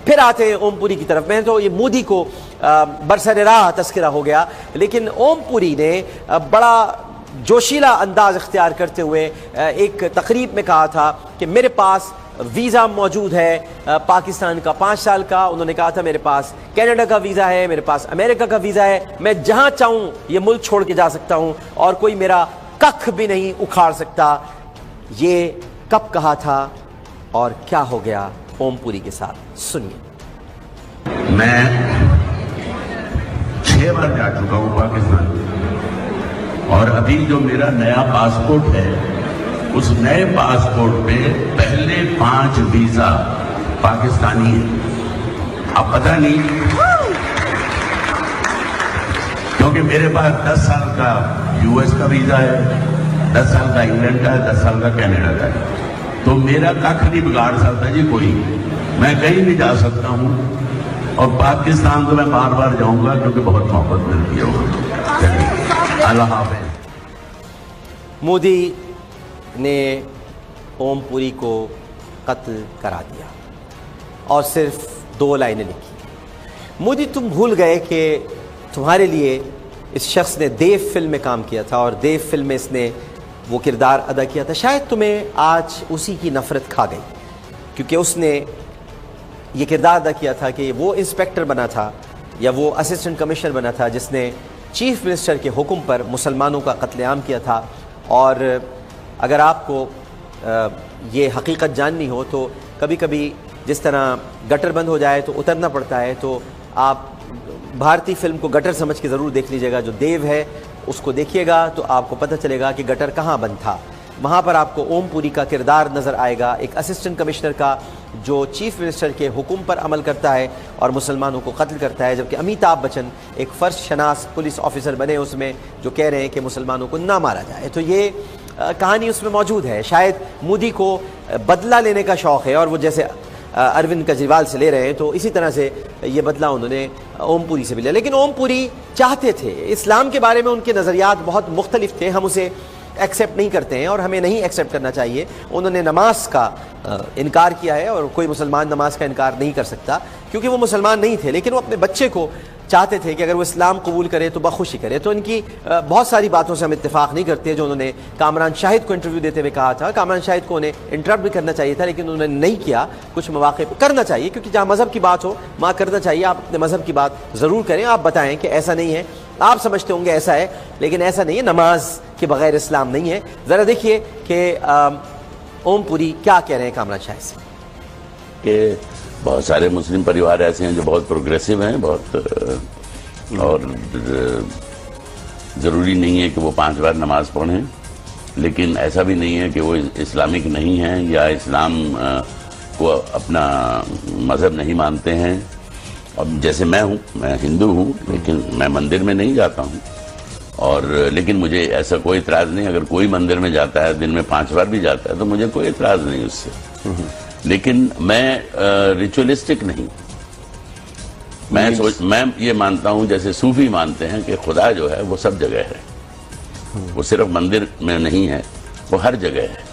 फिर आते हैं ओमपुरी की तरफ में, तो ये मोदी को बरसरे राह तस्करा हो गया, लेकिन ओमपुरी ने बड़ा जोशीला अंदाज इख्तियार करते हुए एक तकरीब में कहा था कि मेरे पास वीज़ा मौजूद है पाकिस्तान का 5 साल का। उन्होंने कहा था मेरे पास कनाडा का वीज़ा है, मेरे पास अमेरिका का वीज़ा है, मैं जहां चाहूं ये मुल्क छोड़ के जा सकता हूं और कोई मेरा कख भी नहीं उखाड़ सकता। ये कब कहा था और क्या हो गया ओमपुरी के साथ, सुनिए। मैं 6 बार जा चुका हूं पाकिस्तान और अभी जो मेरा नया पासपोर्ट है उस नए पासपोर्ट पे पहले 5 वीजा पाकिस्तानी है। अब पता नहीं क्योंकि मेरे पास 10 साल का यूएस का वीजा है, 10 साल का इंग्लैंड का है, 10 साल का कनाडा का है, तो मेरा कख नहीं बिगाड़ सकता जी कोई। मैं कहीं भी जा सकता हूं और पाकिस्तान तो मैं बार बार जाऊंगा क्योंकि बहुत मोहब्बत मिलती है वहां। अल्लाह हाफ़िज़। मोदी ने ओमपुरी को कत्ल करा दिया और सिर्फ 2 लाइनें लिखी। मोदी तुम भूल गए कि तुम्हारे लिए इस शख्स ने देव फिल्म में काम किया था और देव फिल्म में इसने वो किरदार अदा किया था। शायद तुम्हें आज उसी की नफ़रत खा गई क्योंकि उसने ये किरदार अदा किया था कि वो इंस्पेक्टर बना था या वो असिस्टेंट कमिश्नर बना था जिसने चीफ मिनिस्टर के हुक्म पर मुसलमानों का कत्लेआम किया था। और अगर आपको ये हकीकत जाननी हो तो कभी कभी जिस तरह गटर बंद हो जाए तो उतरना पड़ता है, तो आप भारतीय फिल्म को गटर समझ के ज़रूर देख लीजिएगा। जो देव है उसको देखिएगा तो आपको पता चलेगा कि गटर कहाँ बंद था। वहाँ पर आपको ओमपुरी का किरदार नज़र आएगा, एक असिस्टेंट कमिश्नर का जो चीफ मिनिस्टर के हुक्म पर अमल करता है और मुसलमानों को कत्ल करता है, जबकि अमिताभ बच्चन एक फ़र्ज शनास पुलिस ऑफिसर बने उसमें जो कह रहे हैं कि मुसलमानों को ना मारा जाए। तो ये कहानी उसमें मौजूद है। शायद मोदी को बदला लेने का शौक़ है और वो जैसे अरविंद केजरीवाल से ले रहे हैं तो इसी तरह से ये बदला उन्होंने ओमपुरी से भी लिया। लेकिन ओमपुरी चाहते थे, इस्लाम के बारे में उनके नज़रियात बहुत मुख्तलिफ थे, हम उसे एक्सेप्ट नहीं करते हैं और हमें नहीं एक्सेप्ट करना चाहिए। उन्होंने नमाज का इनकार किया है और कोई मुसलमान नमाज का इनकार नहीं कर सकता क्योंकि वो मुसलमान नहीं थे, लेकिन वो अपने बच्चे को चाहते थे कि अगर वो इस्लाम कबूल करे तो बखुशी करे। तो इनकी बहुत सारी बातों से हम इत्तेफाक नहीं करते जो उन्होंने कामरान शाहिद को इंटरव्यू देते हुए कहा था। कामरान शाहिद को उन्हें इंटरप्ट भी करना चाहिए था लेकिन उन्होंने नहीं किया। कुछ मौके पर करना चाहिए क्योंकि जहाँ मज़हब की बात हो वहाँ करना चाहिए। आप अपने मज़हब की बात ज़रूर करें, आप बताएं कि ऐसा नहीं है, आप समझते होंगे ऐसा है लेकिन ऐसा नहीं है, नमाज के बगैर इस्लाम नहीं है। ज़रा देखिए कि ओमपुरी क्या कह रहे हैं कामरान शाहिद से। कि बहुत सारे मुस्लिम परिवार ऐसे हैं जो बहुत प्रोग्रेसिव हैं, बहुत और ज़रूरी नहीं है कि वो 5 बार नमाज पढ़ें, लेकिन ऐसा भी नहीं है कि वो इस्लामिक नहीं हैं या इस्लाम को अपना मज़हब नहीं मानते हैं। अब जैसे मैं हूँ, मैं हिंदू हूँ लेकिन मैं मंदिर में नहीं जाता हूँ और लेकिन मुझे ऐसा कोई इतराज़ नहीं। अगर कोई मंदिर में जाता है, दिन में 5 बार भी जाता है तो मुझे कोई इतराज़ नहीं उससे। लेकिन मैं रिचुअलिस्टिक नहीं। मैं ये मानता हूं जैसे सूफी मानते हैं कि खुदा जो है वो सब जगह है, वो सिर्फ मंदिर में नहीं है, वो हर जगह है,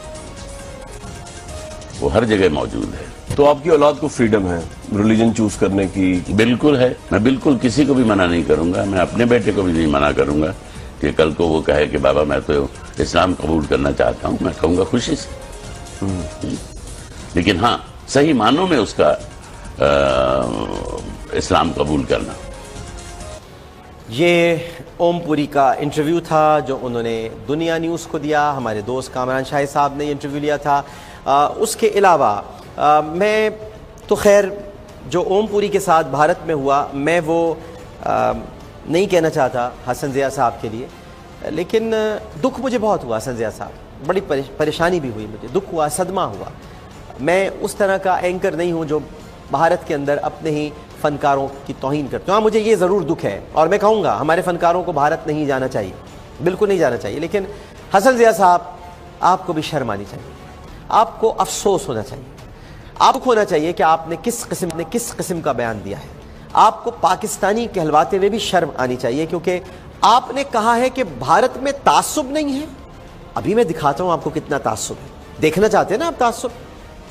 वो हर जगह मौजूद है। तो आपकी औलाद को फ्रीडम है रिलीजन चूज करने की? बिल्कुल है। मैं बिल्कुल किसी को भी मना नहीं करूंगा। मैं अपने बेटे को भी नहीं मना करूंगा कि कल को वो कहे कि बाबा मैं तो इस्लाम कबूल करना चाहता हूं। मैं कहूंगा खुशी से, लेकिन हाँ सही मानों में उसका इस्लाम कबूल करना। ये ओमपुरी का इंटरव्यू था जो उन्होंने दुनिया न्यूज़ को दिया। हमारे दोस्त कामरान शाहिद साहब ने ये इंटरव्यू लिया था। उसके अलावा मैं तो खैर जो ओमपुरी के साथ भारत में हुआ मैं वो नहीं कहना चाहता हसन ज़िया साहब के लिए, लेकिन दुख मुझे बहुत हुआ हसन ज़िया साहब। बड़ी परेशानी भी हुई, मुझे दुख हुआ, सदमा हुआ। मैं उस तरह का एंकर नहीं हूँ जो भारत के अंदर अपने ही फ़नकारों की तौहीन करते हैं। हाँ, मुझे ये ज़रूर दुख है और मैं कहूँगा हमारे फ़नकारों को भारत नहीं जाना चाहिए, बिल्कुल नहीं जाना चाहिए। लेकिन हसन ज़िया साहब, आपको भी शर्म आनी चाहिए, आपको अफसोस होना चाहिए, आपको होना चाहिए कि आपने किस किस्म का बयान दिया है। आपको पाकिस्तानी कहलवाते हुए भी शर्म आनी चाहिए, क्योंकि आपने कहा है कि भारत में तासुब नहीं है। अभी मैं दिखाता हूं आपको कितना तासुब है। देखना चाहते हैं ना आप तासुब,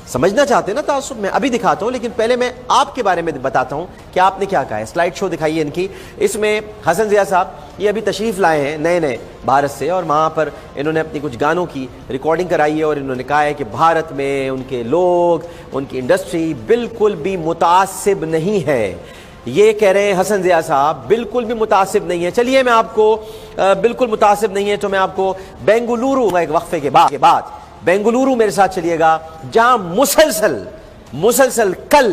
समझना चाहते हैं ना तासुब, मैं अभी दिखाता हूं। लेकिन पहले मैं आपके बारे में बताता हूं कि आपने क्या कहा है। स्लाइड शो दिखाइए इनकी। इसमें हसन ज़िया साहब ये अभी तशरीफ़ लाए हैं नए भारत से, और वहाँ पर इन्होंने अपनी कुछ गानों की रिकॉर्डिंग कराई है और इन्होंने कहा है कि भारत में उनके लोग, उनकी इंडस्ट्री बिल्कुल भी मुतासिब नहीं है। ये कह रहे हैं हसन ज़िया साहब बिल्कुल भी मुतासिब नहीं है। चलिए मैं आपको बिल्कुल मुतासिब नहीं है तो मैं आपको बेंगलुरु, एक वक्फे के बाद बेंगलुरु मेरे साथ चलिएगा, जहां मुसलसल कल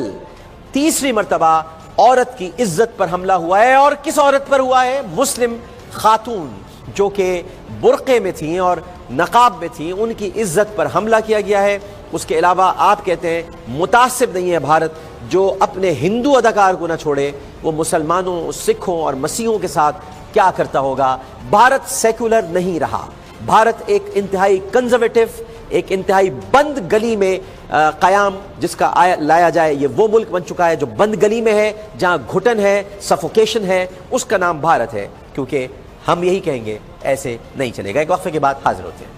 तीसरी मर्तबा औरत की इज्जत पर हमला हुआ है। और किस औरत पर हुआ है? मुस्लिम खातून जो कि बुर्क़े में थी और नकाब में थी, उनकी इज्जत पर हमला किया गया है। उसके अलावा आप कहते हैं मुतासिब नहीं है भारत, जो अपने हिंदू अदाकार को ना छोड़े वो मुसलमानों, सिखों और मसीहों के साथ क्या करता होगा। भारत सेक्युलर नहीं रहा, भारत एक इंतहाई कंजर्वेटिव, एक इंतहाई बंद गली में कयाम जिसका लाया जाए, ये वो मुल्क बन चुका है जो बंद गली में है, जहां घुटन है, सफोकेशन है, उसका नाम भारत है। क्योंकि हम यही कहेंगे ऐसे नहीं चलेगा। एक वक्फे के बाद हाजिर होते हैं।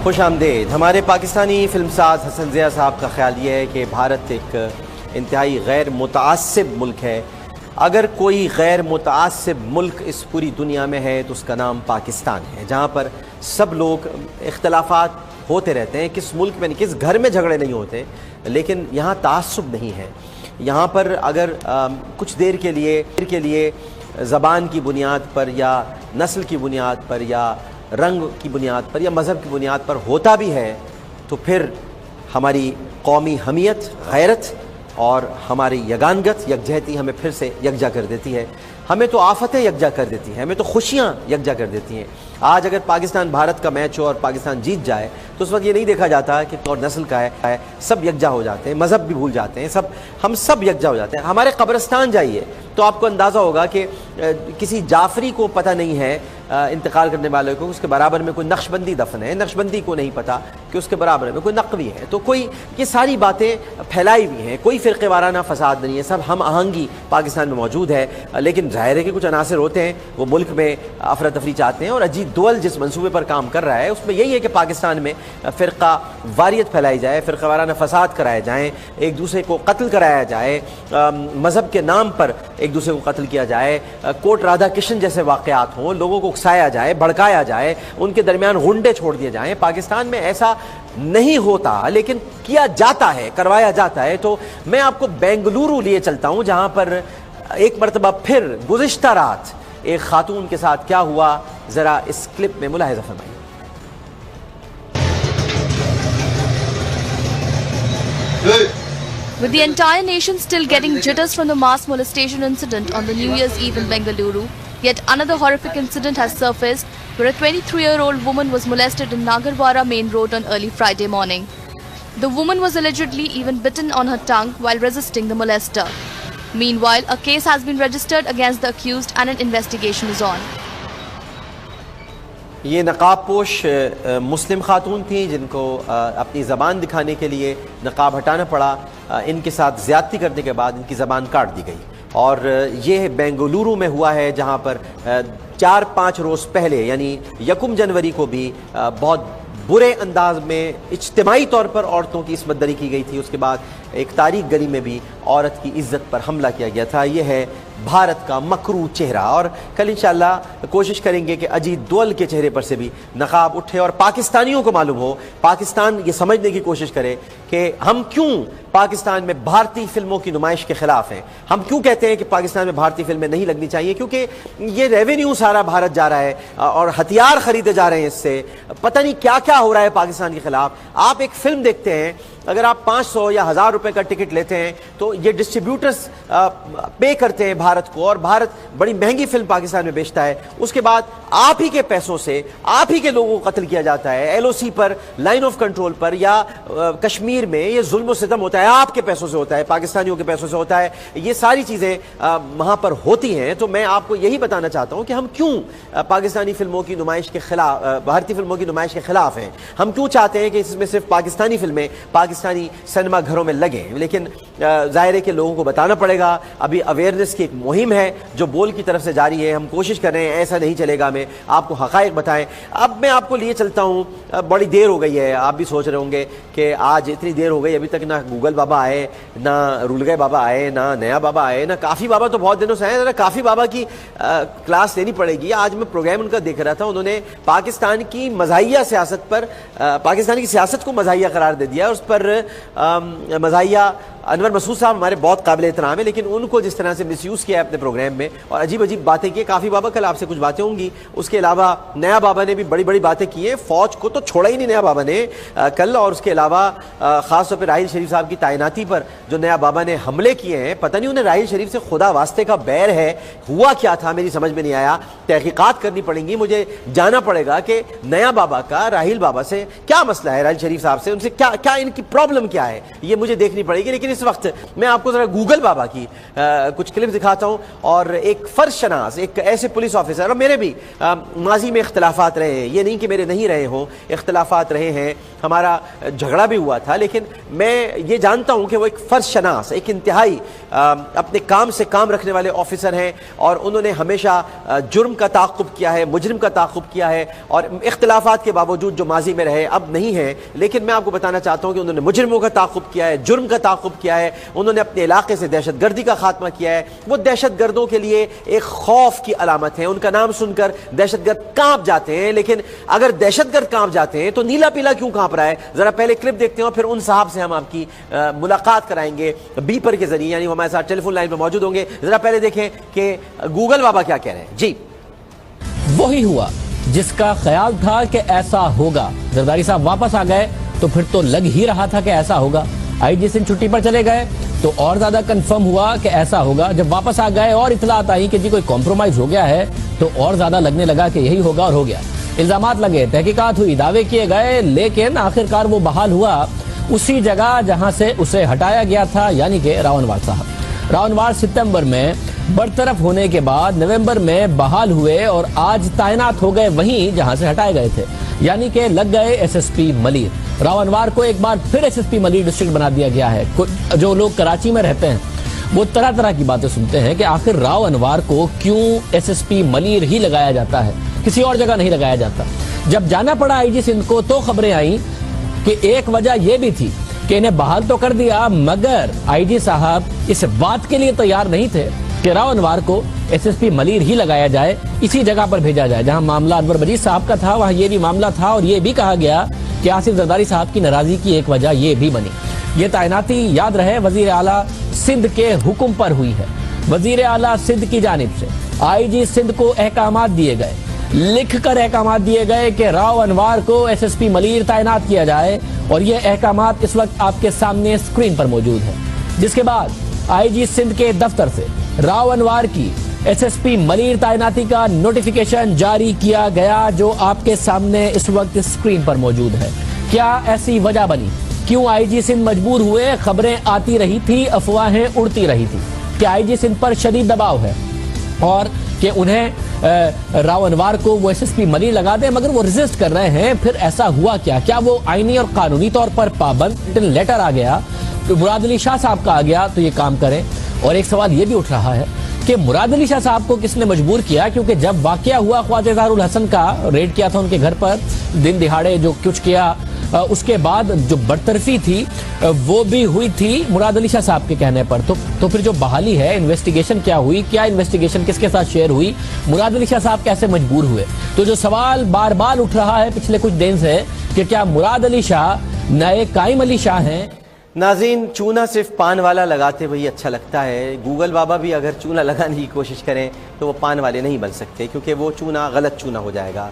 खुश आमदेद। हमारे पाकिस्तानी फिल्मसाज हसन ज़िया साहब का ख्याल ये है कि भारत एक इंतहाई गैर मुतासिब मुल्क है। अगर कोई गैर मुतासिब मुल्क इस पूरी दुनिया में है तो उसका नाम पाकिस्तान है, जहाँ पर सब लोग इख्तलाफात होते रहते हैं। किस मुल्क में, किस घर में झगड़े नहीं होते, लेकिन यहाँ तासुब नहीं है। यहाँ पर अगर कुछ देर के लिए ज़बान की बुनियाद पर या नस्ल की बुनियाद पर या रंग की बुनियाद पर या मज़हब की बुनियाद पर होता भी है तो फिर हमारी कौमी हमियत, गैरत और हमारी यगानगत, यकजहती हमें फिर से यकजा कर देती है। हमें तो आफतें यकजा कर देती हैं, हमें तो खुशियाँ यकजा कर देती हैं। आज अगर पाकिस्तान भारत का मैच हो और पाकिस्तान जीत जाए तो उस वक्त ये नहीं देखा जाता कि कौन नस्ल का है, सब यकजा हो जाते हैं, मज़हब भी भूल जाते हैं, हम सब यकजा हो जाते हैं। हमारे कब्रिस्तान जाइए तो आपको अंदाज़ा होगा कि किसी जाफरी को पता नहीं है इंतकाल करने वाले को उसके बराबर में कोई नक्शबंदी दफन है, नक्शबंदी को नहीं पता कि उसके बराबर में कोई नकवी है। तो कोई ये सारी बातें फैलाई हुई हैं, कोई फ़िरक़े वाराना फसाद नहीं है, सब हम आहंगी पाकिस्तान में मौजूद है। लेकिन ज़ाहिर है कि कुछ अनासर होते हैं वो मुल्क में अफरा तफरी चाहते हैं, और अजीत दोवल जिस मंसूबे पर काम कर रहा है उसमें यही है कि पाकिस्तान में फ़िरक़ा वारियत फैलाई जाए, फ़िरक़ा वाराना फसाद कराए जाएँ, एक दूसरे को कत्ल कराया जाए, मज़हब के नाम पर एक दूसरे को कत्ल किया जाए, कोट राधा कृष्ण जैसे वाक़यात हों, लोगों को उकसाया जाए, भड़काया जाए, उनके दरमियान गुंडे छोड़ दिए जाएं। पाकिस्तान में ऐसा नहीं होता, लेकिन किया जाता है, करवाया जाता है। तो मैं आपको बेंगलुरु लिए चलता हूं, जहां पर एक मरतबा फिर गुज़िश्ता रात एक खातून के साथ क्या हुआ, जरा इस क्लिप में मुलाहिज़ा फरमाइए। With the entire nation still getting jitters from the mass molestation incident on the New Year's Eve in Bengaluru, yet another horrific incident has surfaced where a 23-year-old woman was molested in Nagarwara main road on early Friday morning. The woman was allegedly even bitten on her tongue while resisting the molester. Meanwhile, a case has been registered against the accused and an investigation is on. ये नकाब पोश मुस्लिम खातून थी जिनको अपनी ज़बान दिखाने के लिए नकाब हटाना पड़ा। इनके साथ ज़्यादती करने के बाद इनकी ज़बान काट दी गई, और ये बेंगलुरु में हुआ है, जहाँ पर 4-5 रोज़ पहले यानी 1 जनवरी को भी बहुत बुरे अंदाज में इज्तिमाई तौर पर औरतों की इसमत दरी की गई थी। उसके बाद एक तारीख गली में भी औरत की इज्जत पर हमला किया गया था। ये है भारत का मकरू चेहरा। और कल इंशाअल्लाह कोशिश करेंगे कि अजीत दोवल के चेहरे पर से भी नकाब उठे और पाकिस्तानियों को मालूम हो, पाकिस्तान ये समझने की कोशिश करे कि हम क्यों पाकिस्तान में भारतीय फिल्मों की नुमाइश के खिलाफ हैं। हम क्यों कहते हैं कि पाकिस्तान में भारतीय फिल्में नहीं लगनी चाहिए, क्योंकि ये रेवेन्यू सारा भारत जा रहा है और हथियार खरीदे जा रहे हैं, इससे पता नहीं क्या क्या हो रहा है पाकिस्तान के खिलाफ। आप एक फिल्म देखते हैं, अगर आप 500 या 1000 रुपए का टिकट लेते हैं तो ये डिस्ट्रीब्यूटर्स पे करते हैं भारत को, और भारत बड़ी महंगी फिल्म पाकिस्तान में बेचता है। उसके बाद आप ही के पैसों से आप ही के लोगों को कत्ल किया जाता है, LOC पर, लाइन ऑफ कंट्रोल पर, या कश्मीर में ये जुल्म सितम होता है, आपके पैसों से होता है, पाकिस्तानियों के पैसों से होता है। ये सारी चीजें वहां पर होती हैं। तो मैं आपको यही बताना चाहता हूं कि हम क्यों पाकिस्तानी फिल्मों की नुमाइश के खिलाफ, भारतीय फिल्मों की नुमाइश के खिलाफ हैं। हम क्यों चाहते हैं कि इसमें सिर्फ पाकिस्तानी फिल्में पाकिस्तानी सिनेमा घरों में लगे। लेकिन जाहिर है कि लोगों को बताना पड़ेगा। अभी अवेयरनेस की एक मुहिम है जो बोल की तरफ से जारी है, हम कोशिश कर रहे हैं, ऐसा नहीं चलेगा, मैं आपको हकायक बताएं। अब मैं आपको लिए चलता हूं, बड़ी देर हो गई है, आप भी सोच रहे होंगे कि आज इतनी देर हो गई, अभी तक ना गूगल बाबा आए, ना रुलगए बाबा आए, ना नया बाबा आए, ना काफ़ी बाबा तो बहुत दिनों से आए। काफ़ी बाबा की क्लास लेनी पड़ेगी। आज मैं प्रोग्राम उनका देख रहा था, उन्होंने पाकिस्तान की मज़ाहिया सियासत पर, पाकिस्तान की सियासत को मज़ाहिया करार दे दिया। उस पर मज़ाहिया अनवर मसूद साहब हमारे बहुत काबिल एहतराम है, लेकिन उनको जिस तरह से मिसयूज़ किया है अपने प्रोग्राम में और अजीब अजीब बातें की। काफ़ी बाबा कल आपसे कुछ बातें होंगी। उसके अलावा नया बाबा ने भी बड़ी बड़ी बातें की हैं। फ़ौज को तो छोड़ा ही नहीं नया बाबा ने कल। और उसके अलावा ख़ास तौर पर राहिल शरीफ साहब की तैनाती पर जो नया बाबा ने हमले किए हैं, पता नहीं उन्हें राहिल शरीफ से खुदा वास्ते का बैर है, हुआ क्या था मेरी समझ में नहीं आया। तहकीकात करनी पड़ेंगी, मुझे जाना पड़ेगा कि नया बाबा का राहिल बाबा से क्या मसला है, राहिल शरीफ साहब से उनसे क्या क्या इनकी प्रॉब्लम क्या है, ये मुझे देखनी पड़ेगी। लेकिन इस वक्त मैं आपको जरा गूगल बाबा की कुछ क्लिप दिखाता हूं। और एक फर्ज शनास, एक ऐसे पुलिस ऑफिसर, और मेरे भी माजी में इख्तलाफात रहे हैं, ये नहीं कि मेरे नहीं रहे हों, इख्तलाफात रहे हैं, हमारा झगड़ा भी हुआ था, लेकिन मैं ये जानता हूं कि वो एक फर्ज शनास, एक इंतहाई अपने काम से काम रखने वाले ऑफिसर हैं। और उन्होंने हमेशा जुर्म का ताक़ुब किया है, मुजरिम का ताक़ुब किया है, और इख्तलाफात के बावजूद जो माजी में रहे, अब नहीं है, लेकिन मैं आपको बताना चाहता हूं कि उन्होंने मुजरिमों का ताक़ुब किया है, जुर्म का ताक़ुब किया है, उन्होंने अपने इलाके से दहशतगर्दी का खात्मा किया है। वो दहशतगर्दों के लिए एक खौफ की अलामत है, उनका नाम सुनकर दहशतगर्द कांप जाते हैं। लेकिन अगर दहशतगर्द कांप जाते हैं तो नीला पीला क्यों कांप रहा है? जरा पहले क्लिप देखते हैं और फिर उन साहब से हम आपकी मुलाकात कराएंगे बीपर के जरिए, यानी हमारे साथ टेलीफोन लाइन पर मौजूद होंगे। जरा पहले देखें कि गूगल बाबा क्या कह रहे हैं। जी, वही हुआ जिसका ख्याल था कि ऐसा होगा। जरदारी साहब वापस आ गए तो फिर तो लग ही रहा था कि ऐसा होगा। IG सिंह छुट्टी पर चले गए तो और ज्यादा कंफर्म हुआ कि ऐसा होगा। जब वापस आ गए और इतलात आई कि जी कोई कॉम्प्रोमाइज हो गया है तो और ज्यादा लगने लगा कि यही होगा, और हो गया। इल्जामात लगे, तहकीकात हुई, दावे किए गए, लेकिन आखिरकार वो बहाल हुआ उसी जगह जहां से उसे हटाया गया था, यानी कि रावनवार साहब। रावनवार सितंबर में बरतरफ होने के बाद नवंबर में बहाल हुए और आज तैनात हो गए वहीं जहां से हटाए गए थे, यानी कि लग गए SSP मलिर। रावनवार को एक बार फिर SSP मलिर डिस्ट्रिक्ट बना दिया गया है। जो लोग कराची में रहते हैं वो तरह तरह की बातें सुनते हैं कि आखिर रावनवार को क्यों SSP मलिर ही लगाया जाता है, किसी और जगह नहीं लगाया जाता। जब जाना पड़ा IG सिंध को तो खबरें आई कि एक वजह यह भी थी कि इन्हें बहाल तो कर दिया, मगर IG साहब इस बात के लिए तैयार नहीं थे कि रावनवार को SSP मलिर ही लगाया जाए, इसी जगह पर भेजा जाए जहां मामला अनवर मजीद साहब का था, वहां ये भी मामला था। और ये भी कहा गया कि आसिफ जरदारी साहब की नाराजगी की एक वजह ये भी बनी। ये तैनाती याद रहे वजीर आला सिंध के हुक्म पर हुई है। वजीर आला सिंध की जानिब से IG सिंध को अहकामात दिए गए, लिख कर अहकामात दिए गए कि रावनवार को SSP मलिर तैनात किया जाए, और ये अहकामात इस वक्त आपके सामने स्क्रीन पर मौजूद है। जिसके बाद IG सिंध के दफ्तर से रावनवार की SSP मलिर तैनाती का नोटिफिकेशन जारी किया गया, जो आपके सामने इस वक्त स्क्रीन पर मौजूद है। क्या ऐसी वजह बनी, क्यों IG सिंध मजबूर हुए? खबरें आती रही थी, अफवाहें उड़ती रही थी कि IG सिंध पर शदीद दबाव है और कि उन्हें रावनवार को वो SSP मलिर लगा दे, मगर वो रेजिस्ट कर रहे हैं। फिर ऐसा हुआ क्या? क्या वो आईनी और कानूनी तौर पर पाबंद लेटर आ गया तो मुराद अली शाह साहब का आ गया तो ये काम करें? और एक सवाल ये भी उठ रहा है कि मुराद अली शाह साहब को किसने मजबूर किया, क्योंकि जब वाकया हुआ ख्वाजा इजहारुल हसन का, रेड किया था उनके घर पर दिन दिहाड़े, जो कुछ किया उसके बाद जो बरतरफी थी वो भी हुई थी मुराद अली शाह साहब के कहने पर। तो फिर जो बहाली है, इन्वेस्टिगेशन क्या हुई, क्या इन्वेस्टिगेशन किसके साथ शेयर हुई, मुराद अली शाह साहब कैसे मजबूर हुए? तो जो सवाल बार बार उठ रहा है पिछले कुछ दिन से कि क्या मुराद अली शाह नए कायम अली शाह हैं? नाज़रीन, चूना सिर्फ पान वाला लगाते हुए अच्छा लगता है। गूगल बाबा भी अगर चूना लगाने की कोशिश करें तो वो पान वाले नहीं बन सकते, क्योंकि वो चूना गलत चूना हो जाएगा।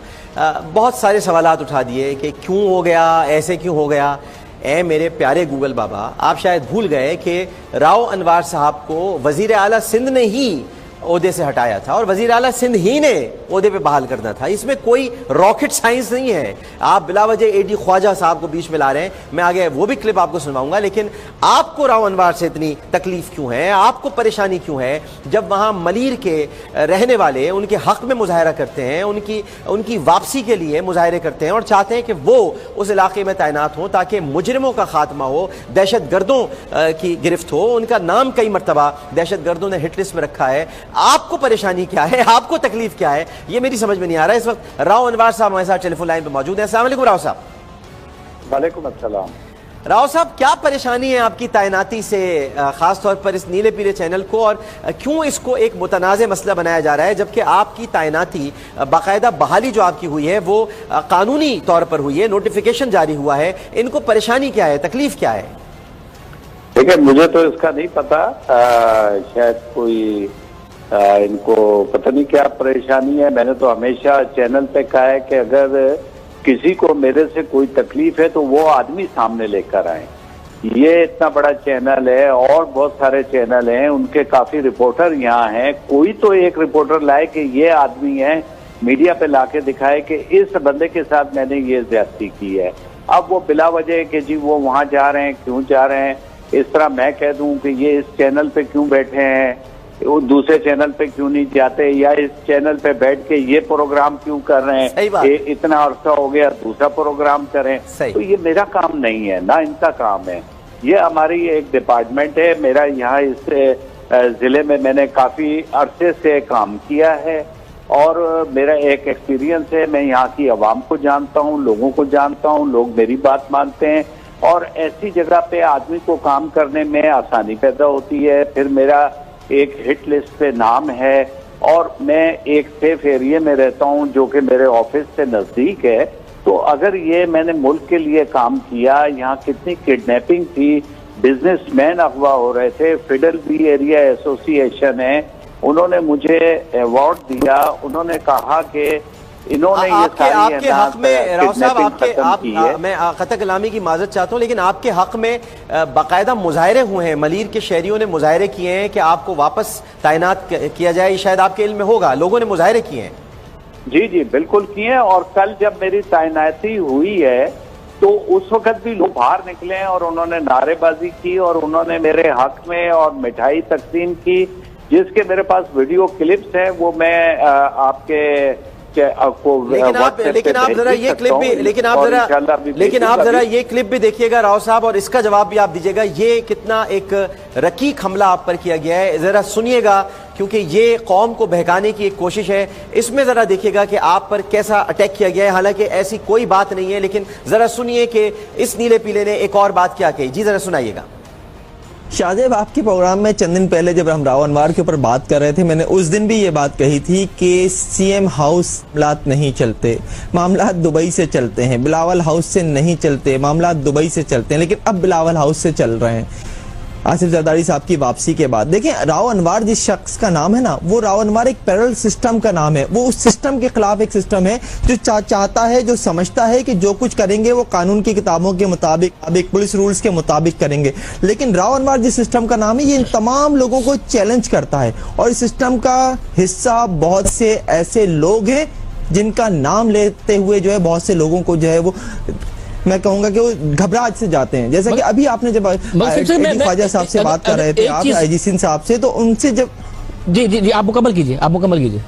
बहुत सारे सवालात उठा दिए कि क्यों हो गया, ऐसे क्यों हो गया। ए मेरे प्यारे गूगल बाबा, आप शायद भूल गए कि राव अनवार साहब को वज़ीर आला सिंध ने ही ओहदे से हटाया था और वज़ीर आला सिंध ही ने ओहदे पे बहाल करना था। इसमें कोई रॉकेट साइंस नहीं है। आप बिलावजह एडी ख्वाजा साहब को बीच में ला रहे हैं। मैं आगे वो भी क्लिप आपको सुनवाऊंगा, लेकिन आपको राव अनवार से इतनी तकलीफ क्यों है, आपको परेशानी क्यों है जब वहां मलीर के रहने वाले उनके हक में मुजाहरा करते हैं, उनकी वापसी के लिए मुजाहरे करते हैं और चाहते हैं कि वो उस इलाके में तैनात हों ताकि मुजरिमों का खात्मा हो, दहशत गर्दों की गिरफ्त हो। उनका नाम कई मरतबा दहशत गर्दों ने हिट लिस्ट में रखा है। आपको परेशानी क्या है, आपको तकलीफ क्या है, ये मेरी समझ में नहीं आ रहा है। इस वक्त राव अनवार साहब हमारे साथ टेलीफोन लाइन पे मौजूद हैं। अस्सलाम वालेकुम राव साहब। वालेकुम अस्सलाम। राव साहब, क्या परेशानी है आपकी तैनाती से, खास तौर पर इस नीले पीले चैनल को, और क्यों इसको एक मुतनाज़ मसला बनाया जा रहा है जबकि आपकी तैनाती, बाकायदा बहाली जो आपकी हुई है वो कानूनी तौर पर हुई है, नोटिफिकेशन जारी हुआ है। इनको परेशानी क्या है, तकलीफ क्या है? देखिए, मुझे तो इसका नहीं पता, शायद कोई इनको पता नहीं क्या परेशानी है। मैंने तो हमेशा चैनल पे कहा है कि अगर किसी को मेरे से कोई तकलीफ है तो वो आदमी सामने लेकर आए। ये इतना बड़ा चैनल है और बहुत सारे चैनल हैं, उनके काफी रिपोर्टर यहाँ हैं। कोई तो एक रिपोर्टर लाए कि ये आदमी है, मीडिया पे लाके दिखाए कि इस बंदे के साथ मैंने ये ज्यादती की है। अब वो बिला वजह कि जी वो वहां जा रहे हैं, क्यों जा रहे हैं, इस तरह मैं कह दूं कि ये इस चैनल पे क्यों बैठे हैं, वो दूसरे चैनल पे क्यों नहीं जाते, या इस चैनल पे बैठ के ये प्रोग्राम क्यों कर रहे हैं, इतना अरसा हो गया दूसरा प्रोग्राम करें। तो ये मेरा काम नहीं है, ना इनका काम है। ये हमारी एक डिपार्टमेंट है। मेरा यहाँ इस जिले में मैंने काफी अरसे से काम किया है और मेरा एक एक्सपीरियंस है। मैं यहाँ की आवाम को जानता हूँ, लोगों को जानता हूँ, लोग मेरी बात मानते हैं और ऐसी जगह पे आदमी को काम करने में आसानी पैदा होती है। फिर मेरा एक हिट लिस्ट पे नाम है और मैं एक सेफ एरिया में रहता हूं जो कि मेरे ऑफिस से नजदीक है। तो अगर ये मैंने मुल्क के लिए काम किया, यहाँ कितनी किडनैपिंग थी, बिजनेसमैन अगवा हो रहे थे, फिडल बी एरिया एसोसिएशन है, उन्होंने मुझे अवार्ड दिया। उन्होंने कहा कि इन्होंने आपके हक में, राव साहब, मैं खता कलामी की माजरत चाहता हूँ, लेकिन आपके हक में बाकायदा मुजाहरे हुए हैं, मलीर के शहरियों ने मुजाहरे किए हैं कि आपको वापस तैनात किया जाए। शायद आपके इल्म में होगा, लोगों ने मुजाहरे किए हैं। जी जी बिल्कुल किए हैं। और कल जब मेरी तैनाती हुई है तो उस वक्त भी लोग बाहर निकले हैं और उन्होंने नारेबाजी की और उन्होंने मेरे हक में और मिठाई तकसीम की, जिसके मेरे पास वीडियो क्लिप्स हैं। वो मैं आपके लेकिन आप जरा ये क्लिप भी देखिएगा राव साहब, और इसका जवाब भी आप दीजिएगा। ये कितना एक रकीक हमला आप पर किया गया है, जरा सुनिएगा, क्योंकि ये कौम को बहकाने की एक कोशिश है। इसमें जरा देखिएगा कि आप पर कैसा अटैक किया गया है। हालांकि ऐसी कोई बात नहीं है, लेकिन जरा सुनिए कि इस नीले पीले ने एक और बात क्या कही। जी जरा सुनाइएगा। शाहजेब, आपके प्रोग्राम में चंद दिन पहले जब हम राव अनवार के ऊपर बात कर रहे थे, मैंने उस दिन भी ये बात कही थी कि सीएम हाउस मामलात नहीं चलते, मामलात दुबई से चलते हैं, बिलावल हाउस से नहीं चलते, मामलात दुबई से चलते हैं। लेकिन अब बिलावल हाउस से चल रहे हैं आसिफ जरदारी साहब की वापसी के बाद। देखिए, राव अनवार जिस शख्स का नाम है ना, वो राव अनवार एक पैरेलल सिस्टम का नाम है। वो उस सिस्टम के खिलाफ एक सिस्टम है जो चाहता है, जो समझता है कि जो कुछ करेंगे वो कानून की किताबों के मुताबिक, पुलिस रूल्स के मुताबिक करेंगे। लेकिन राव अनवार जिस सिस्टम का नाम है, ये इन तमाम लोगों को चैलेंज करता है और इस सिस्टम का हिस्सा बहुत से ऐसे लोग हैं जिनका नाम लेते हुए जो है बहुत से लोगों को जो है वो, मैं कहूंगा कि वो घबराहट से जाते हैं। जैसा कि अभी आपने जब ख्वाजा साहब से बात कर रहे थे, आप आईजी सिंध साहब से, तो उनसे जब जी जी जी आप मुकम्मल कीजिए, आप मुकम्मल कीजिए।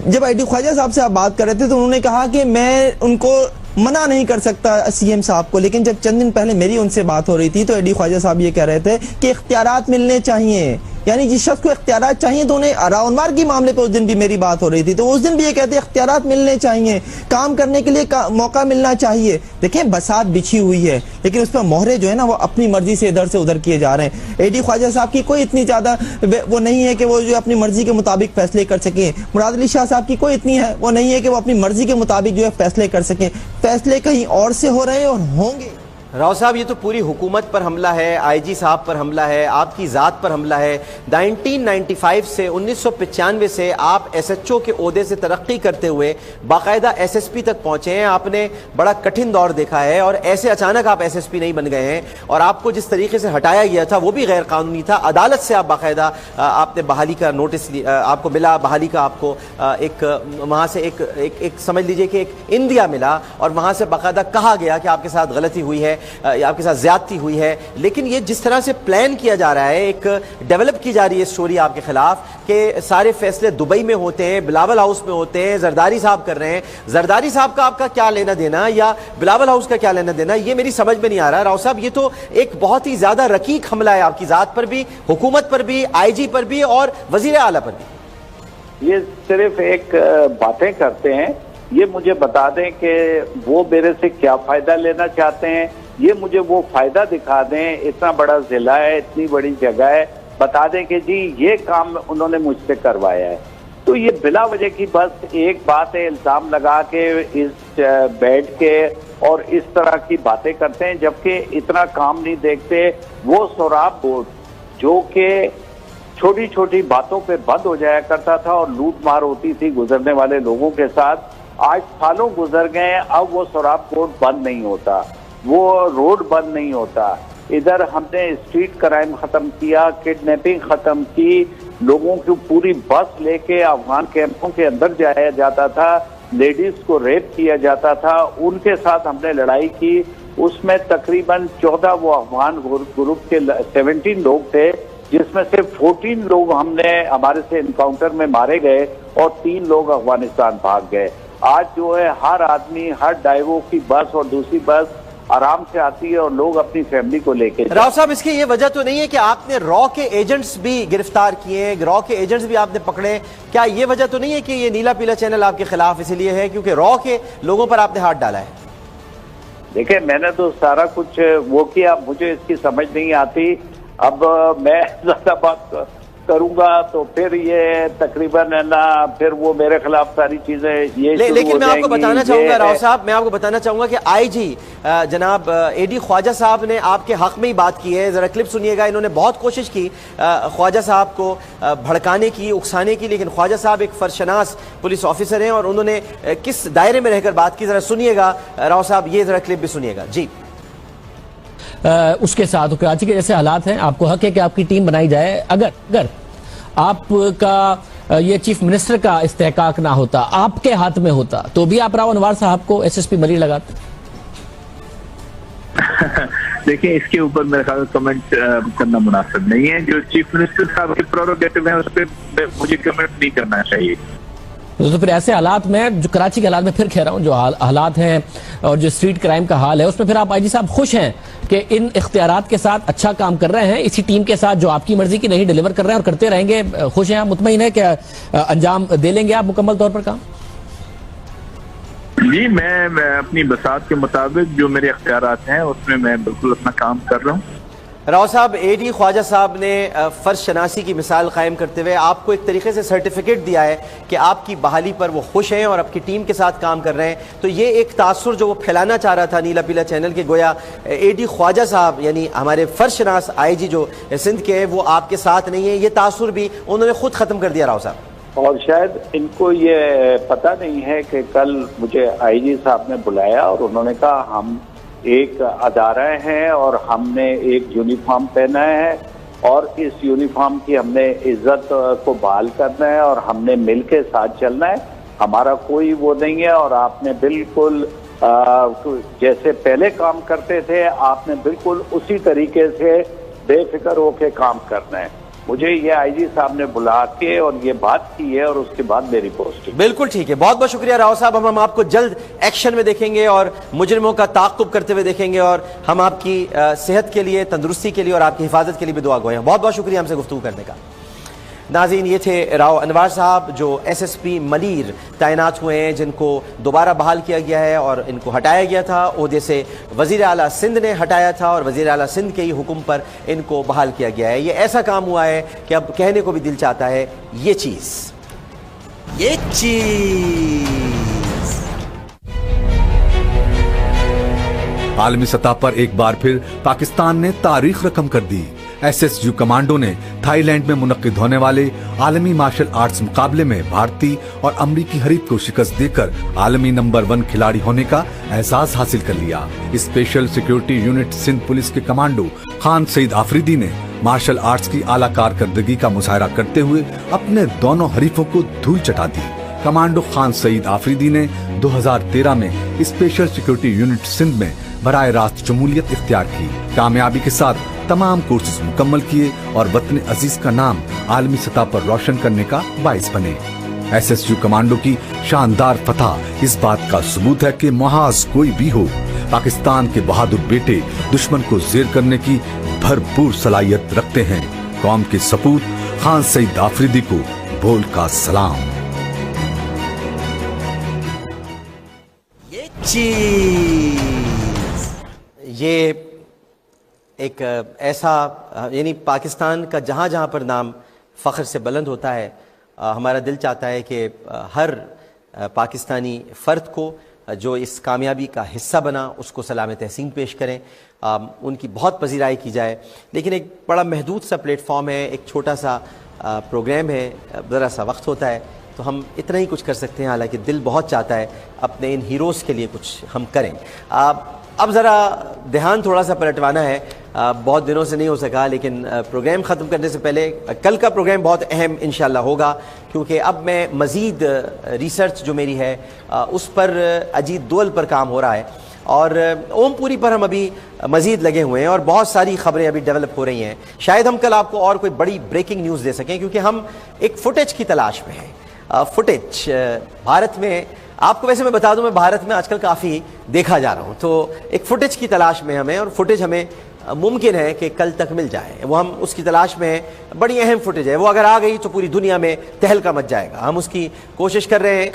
जब आईजी ख्वाजा साहब से आप बात कर रहे थे तो उन्होंने कहा कि मैं उनको मना नहीं कर सकता सीएम साहब को। लेकिन जब चंद दिन पहले मेरी उनसे बात हो रही थी तो एडी ख्वाजा साहब ये कह रहे थे कि इख्तियारात मिलने चाहिए, यानी जिस शख्स को इख्तियारात चाहिए, तो उन्हें रावनवार के मामले पर उस दिन भी मेरी बात हो रही थी, तो उस दिन भी ये कहते इख्तियारात मिलने चाहिए, काम करने के लिए मौका मिलना चाहिए। देखें बसात बिछी हुई है, लेकिन उस पर मोहरे जो है ना वो अपनी मर्जी से इधर से उधर किए जा रहे हैं। एडी ख्वाजा साहब की कोई इतनी ज्यादा वो नहीं है कि वो जो अपनी मर्जी के मुताबिक फैसले कर सके। मुराद अली शाह साहब की कोई इतनी है वो नहीं है कि वो अपनी मर्जी के मुताबिक जो है फैसले कर सके। फैसले कहीं और से हो रहे हैं और होंगे। राव साहब, ये तो पूरी हुकूमत पर हमला है, आईजी साहब पर हमला है, आपकी ज़ात पर हमला है। 1995 से 1995 से आप एसएचओ के ओहदे से तरक्की करते हुए बाकायदा एसएसपी तक पहुंचे हैं। आपने बड़ा कठिन दौर देखा है और ऐसे अचानक आप एसएसपी नहीं बन गए हैं, और आपको जिस तरीके से हटाया गया था वो भी गैर कानूनी था। अदालत से आप बाकायदा आपने बहाली का नोटिस आपको मिला, बहाली का आपको एक वहाँ से एक समझ लीजिए कि एक इंदिया मिला, और वहाँ से बाकायदा कहा गया कि आपके साथ गलती हुई है, आपके साथ ज्यादती हुई है। लेकिन ये जिस तरह से प्लान किया जा रहा है, एक डेवलप की जा रही है स्टोरी आपके खिलाफ कि सारे फैसले दुबई में होते हैं, बिलावल हाउस में होते हैं, जरदारी साहब कर रहे हैं। जरदारी साहब का आपका क्या लेना देना या बिलावल हाउस का क्या लेना देना, ये मेरी समझ में नहीं आ रहा। राव साहब, ये तो एक बहुत ही ज्यादा रकीक हमला है आपकी जात पर भी, हुकूमत पर भी, आईजी पर भी और वजीर आला पर भी। ये सिर्फ एक बातें करते हैं। ये मुझे बता दें कि वो मेरे से क्या फायदा लेना चाहते हैं, ये मुझे वो फायदा दिखा दें। इतना बड़ा जिला है, इतनी बड़ी जगह है, बता दें कि जी ये काम उन्होंने मुझसे करवाया है। तो ये बिला वजह की बस एक बात है, इल्जाम लगा के इस बैठ के और इस तरह की बातें करते हैं, जबकि इतना काम नहीं देखते। वो सोराब बोर्ड जो कि छोटी छोटी बातों पे बंद हो जाया करता था और लूट मार होती थी गुजरने वाले लोगों के साथ, आज सालों गुजर गए, अब वो सोराब बोर्ड बंद नहीं होता, वो रोड बंद नहीं होता। इधर हमने स्ट्रीट क्राइम खत्म किया, किडनैपिंग खत्म की, लोगों की पूरी बस लेके अफगान कैंपों के अंदर जाया जाता था, लेडीज को रेप किया जाता था, उनके साथ हमने लड़ाई की। उसमें तकरीबन 14 वो अफगान ग्रुप के 17 लोग थे, जिसमें से 14 लोग हमारे से इनकाउंटर में मारे गए और 3 लोग अफगानिस्तान भाग गए। आज जो है हर आदमी, हर ड्राइवरों की बस और दूसरी बस आराम से आती है और लोग अपनी फैमिली को लेके। राव साहब, इसकी ये वजह तो नहीं है कि आपने रॉ के एजेंट्स भी गिरफ्तार किए, रॉ के एजेंट्स भी आपने पकड़े? क्या ये वजह तो नहीं है कि ये नीला पीला चैनल आपके खिलाफ इसलिए है क्योंकि रॉ के लोगों पर आपने हाथ डाला है? देखिए, मैंने तो सारा कुछ वो किया, मुझे इसकी समझ नहीं आती। अब मैं ज्यादा बात करूंगा तो फिर ये तकरीबन है ना, फिर वो मेरे खिलाफ सारी चीजें ये लेकिन मैं आपको बताना चाहूंगा राव साहब, मैं आपको बताना चाहूंगा कि आईजी जनाब एडी ख्वाजा साहब ने आपके हक में ही बात की है। जरा क्लिप सुनिएगा। इन्होंने बहुत कोशिश की ख्वाजा साहब को भड़काने की, उकसाने की, लेकिन ख्वाजा साहब एक फरशनास पुलिस ऑफिसर हैं और उन्होंने किस दायरे में रहकर बात की, जरा सुनिएगा राव साहब, ये जरा क्लिप भी सुनिएगा जी। उसके साथ कराची के जैसे हालात हैं, आपको हक है कि आपकी टीम बनाई जाए। अगर आपका ये चीफ मिनिस्टर का इस्तेहकाक ना होता, आपके हाथ में होता, तो भी आप राव अनवार साहब को एसएसपी मरी लगाते? देखिए, इसके ऊपर मेरे ख्याल कमेंट करना मुनासिब नहीं है। जो चीफ मिनिस्टर साहब के प्रोरोगेटिव है उस पर मुझे कमेंट नहीं करना चाहिए। तो फिर ऐसे हालात में, जो कराची के हालात में, फिर कह रहा हूँ जो हालात हैं और जो स्ट्रीट क्राइम का हाल है, उसमें फिर आप आईजी साहब खुश हैं कि इन इख्तियारात के साथ अच्छा काम कर रहे हैं, इसी टीम के साथ जो आपकी मर्जी की नहीं डिलीवर कर रहे हैं और करते रहेंगे? खुश हैं आप, मुतमईन है कि अंजाम दे लेंगे आप मुकम्मल तौर पर काम? जी, मैं अपनी बसात के मुताबिक जो मेरे इख्तियारात हैं उसमें मैं बिल्कुल अपना काम कर रहा हूँ। राव साहब, एडी ख्वाजा साहब ने फर्ज शनासी की मिसाल कायम करते हुए आपको एक तरीके से सर्टिफिकेट दिया है कि आपकी बहाली पर वो खुश हैं और आपकी टीम के साथ काम कर रहे हैं। तो ये एक तासुर जो वो फैलाना चाह रहा था नीला पीला चैनल के, गोया एडी ख्वाजा साहब यानी हमारे फर्ज शनास आईजी जो सिंध के हैं वो आपके साथ नहीं है, ये तासुर भी उन्होंने खुद खत्म कर दिया राव साहब। और शायद इनको ये पता नहीं है कि कल मुझे आईजी साहब ने बुलाया और उन्होंने कहा हम एक अदारा हैं और हमने एक यूनिफॉर्म पहना है और इस यूनिफॉर्म की हमने इज्जत को बहाल करना है और हमने मिल के साथ चलना है, हमारा कोई वो नहीं है। और आपने बिल्कुल जैसे पहले काम करते थे, आपने बिल्कुल उसी तरीके से बेफिक्र होके काम करना है। मुझे ये आईजी साहब ने बुला के और ये बात की है और उसके बाद मेरी पोस्टिंग। बिल्कुल ठीक है, बहुत बहुत शुक्रिया राव साहब। हम आपको जल्द एक्शन में देखेंगे और मुजरिमों का ताक़ुब करते हुए देखेंगे और हम आपकी सेहत के लिए, तंदुरुस्ती के लिए और आपकी हिफाजत के लिए भी दुआ गो हैं। बहुत बहुत शुक्रिया हमसे गुफ्तगू करने का। नाज़रीन, ये थे राव अनवार साहब जो SSP मलीर तैनात हुए हैं, जिनको दोबारा बहाल किया गया है और इनको हटाया गया था ओहदे से। वज़ीर आला सिंध ने हटाया था और वज़ीर आला सिंध के ही हुक्म पर इनको बहाल किया गया है। ये ऐसा काम हुआ है कि अब कहने को भी दिल चाहता है ये चीज़। आलमी सतह पर एक बार फिर पाकिस्तान ने तारीख रकम कर दी। SSU कमांडो ने थाईलैंड में मुनक्किद होने वाले आलमी मार्शल आर्ट्स मुकाबले में भारतीय और अमरीकी हरीफ को शिकस्त देकर आलमी नंबर 1 खिलाड़ी होने का एहसास हासिल कर लिया। Special security unit Sindh police के कमांडो खान सईद आफरीदी ने मार्शल आर्ट्स की आला कारकर्दगी का मुजाहरा करते हुए अपने दोनों हरीफों को धूल चटा दी। कमांडो खान सईद आफरीदी ने 2013 में स्पेशल सिक्योरिटी यूनिट सिंध में बराह रास्त शमूलियत इख्तियार की, कामयाबी के साथ तमाम कोर्सेज मुकम्मल किए और वतन अजीज का नाम आलमी सतह पर रोशन करने का बाइस बने। SSU कमांडो की शानदार फतह इस बात का सबूत है कि महाज कोई भी हो, पाकिस्तान के बहादुर बेटे दुश्मन को जेर करने की भरपूर सलाहियत रखते हैं। कौम के सपूत खान सईद आफरीदी को बोल का सलाम। ये एक ऐसा, यानी पाकिस्तान का जहाँ जहाँ पर नाम फ़ख्र से बुलंद होता है, हमारा दिल चाहता है कि हर पाकिस्तानी फ़र्द को जो इस कामयाबी का हिस्सा बना उसको सलाम तहसीन पेश करें, उनकी बहुत पजीराई की जाए। लेकिन एक बड़ा महदूद सा प्लेटफॉर्म है, एक छोटा सा प्रोग्राम है, ज़रा सा वक्त होता है, तो हम इतना ही कुछ कर सकते हैं। हालांकि दिल बहुत चाहता है अपने इन हीरोज़ के लिए कुछ हम करें। अब ज़रा ध्यान थोड़ा सा पलटवाना है, बहुत दिनों से नहीं हो सका, लेकिन प्रोग्राम ख़त्म करने से पहले कल का प्रोग्राम बहुत अहम इंशाल्लाह होगा, क्योंकि अब मैं मज़ीद रिसर्च जो मेरी है उस पर अजीत दोल पर काम हो रहा है और ओमपुरी पर हम अभी मज़ीद लगे हुए हैं और बहुत सारी ख़बरें अभी डेवलप हो रही हैं। शायद हम कल आपको और कोई बड़ी ब्रेकिंग न्यूज़ दे सकें, क्योंकि हम एक फुटेज की तलाश में हैं। फुटेज भारत में, आपको वैसे मैं बता दूं, मैं भारत में आजकल काफ़ी देखा जा रहा हूं, तो एक फुटेज की तलाश में हमें, और फुटेज हमें मुमकिन है कि कल तक मिल जाए। वो हम उसकी तलाश में हैं, बड़ी अहम फुटेज है, वो अगर आ गई तो पूरी दुनिया में तहलका मच जाएगा। हम उसकी कोशिश कर रहे हैं,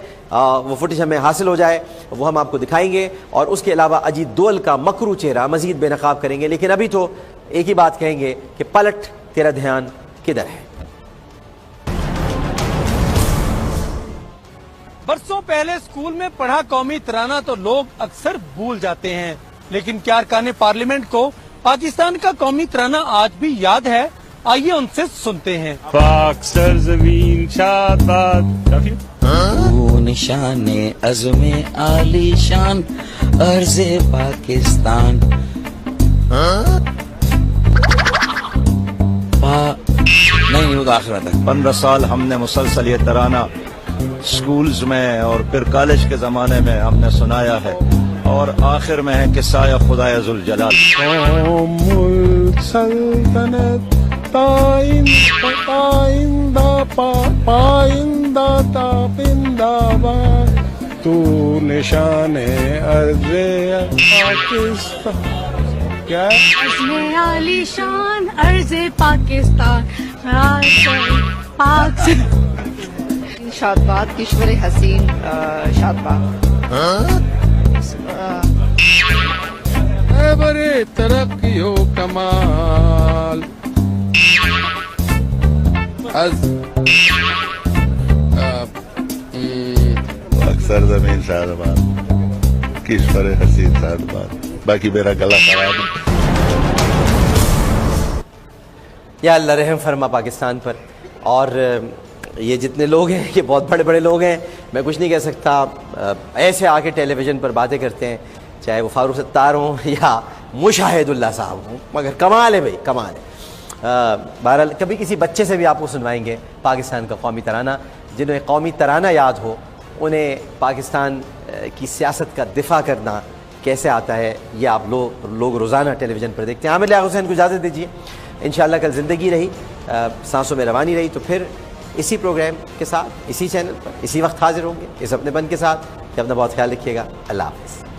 वो फुटेज हमें हासिल हो जाए, वो हम आपको दिखाएंगे और उसके अलावा अजीत दोल का मकरू चेहरा मजीद बेनकाब करेंगे। लेकिन अभी तो एक ही बात कहेंगे कि पलट तेरा ध्यान किधर है। बरसों पहले स्कूल में पढ़ा कौमी तराना तो लोग अक्सर भूल जाते हैं, लेकिन क्या अरकान पार्लियामेंट को पाकिस्तान का कौमी तराना आज भी याद है? आइए उनसे सुनते हैं। पाक सरज़मीन शादात निशाने अज़्मे आलीशान अर्ज़े पाकिस्तान नहीं होगा आखिर तक। 15 साल हमने मुसलसल ये तराना स्कूल्स में और फिर कॉलेज के जमाने में हमने सुनाया है, और आखिर में है किस्सा खुदाए जुल जलाल। तू निशाने अर्ज़े पाकिस्तान क्या आलीशान अर्ज़े पाकिस्तान शादबाद किश्वर हसीन शादबाद बड़े तरक्की हो कमाल अक्सर जमीन शादबाद किश्वर हसीन शादबाद। बाकी मेरा गला खराब है। या अल्लाह रहम फरमा पाकिस्तान पर। और ये जितने लोग हैं ये बहुत बड़े बड़े लोग हैं, मैं कुछ नहीं कह सकता। ऐसे आके टेलीविज़न पर बातें करते हैं, चाहे वो फारूक सत्तार हों या मुशाहिदुल्लाह साहब हों, मगर कमाल है भाई, कमाल है। बहरहाल कभी किसी बच्चे से भी आपको सुनवाएंगे पाकिस्तान का कौमी तराना। जिन्हें कौमी तराना याद हो उन्हें पाकिस्तान की सियासत का दिफा करना कैसे आता है, ये आप लोग रोज़ाना टेलीविज़न पर देखते हैं। आमिर लियाकत हुसैन को इजाज़त दीजिए। इंशाअल्लाह कल ज़िंदगी रही, सांसों में रवानी रही, तो फिर इसी प्रोग्राम के साथ इसी चैनल पर इसी वक्त हाजिर होंगे, इस अपनेपन के साथ। कि अपना बहुत ख्याल रखिएगा। अल्लाह हाफ़िज़।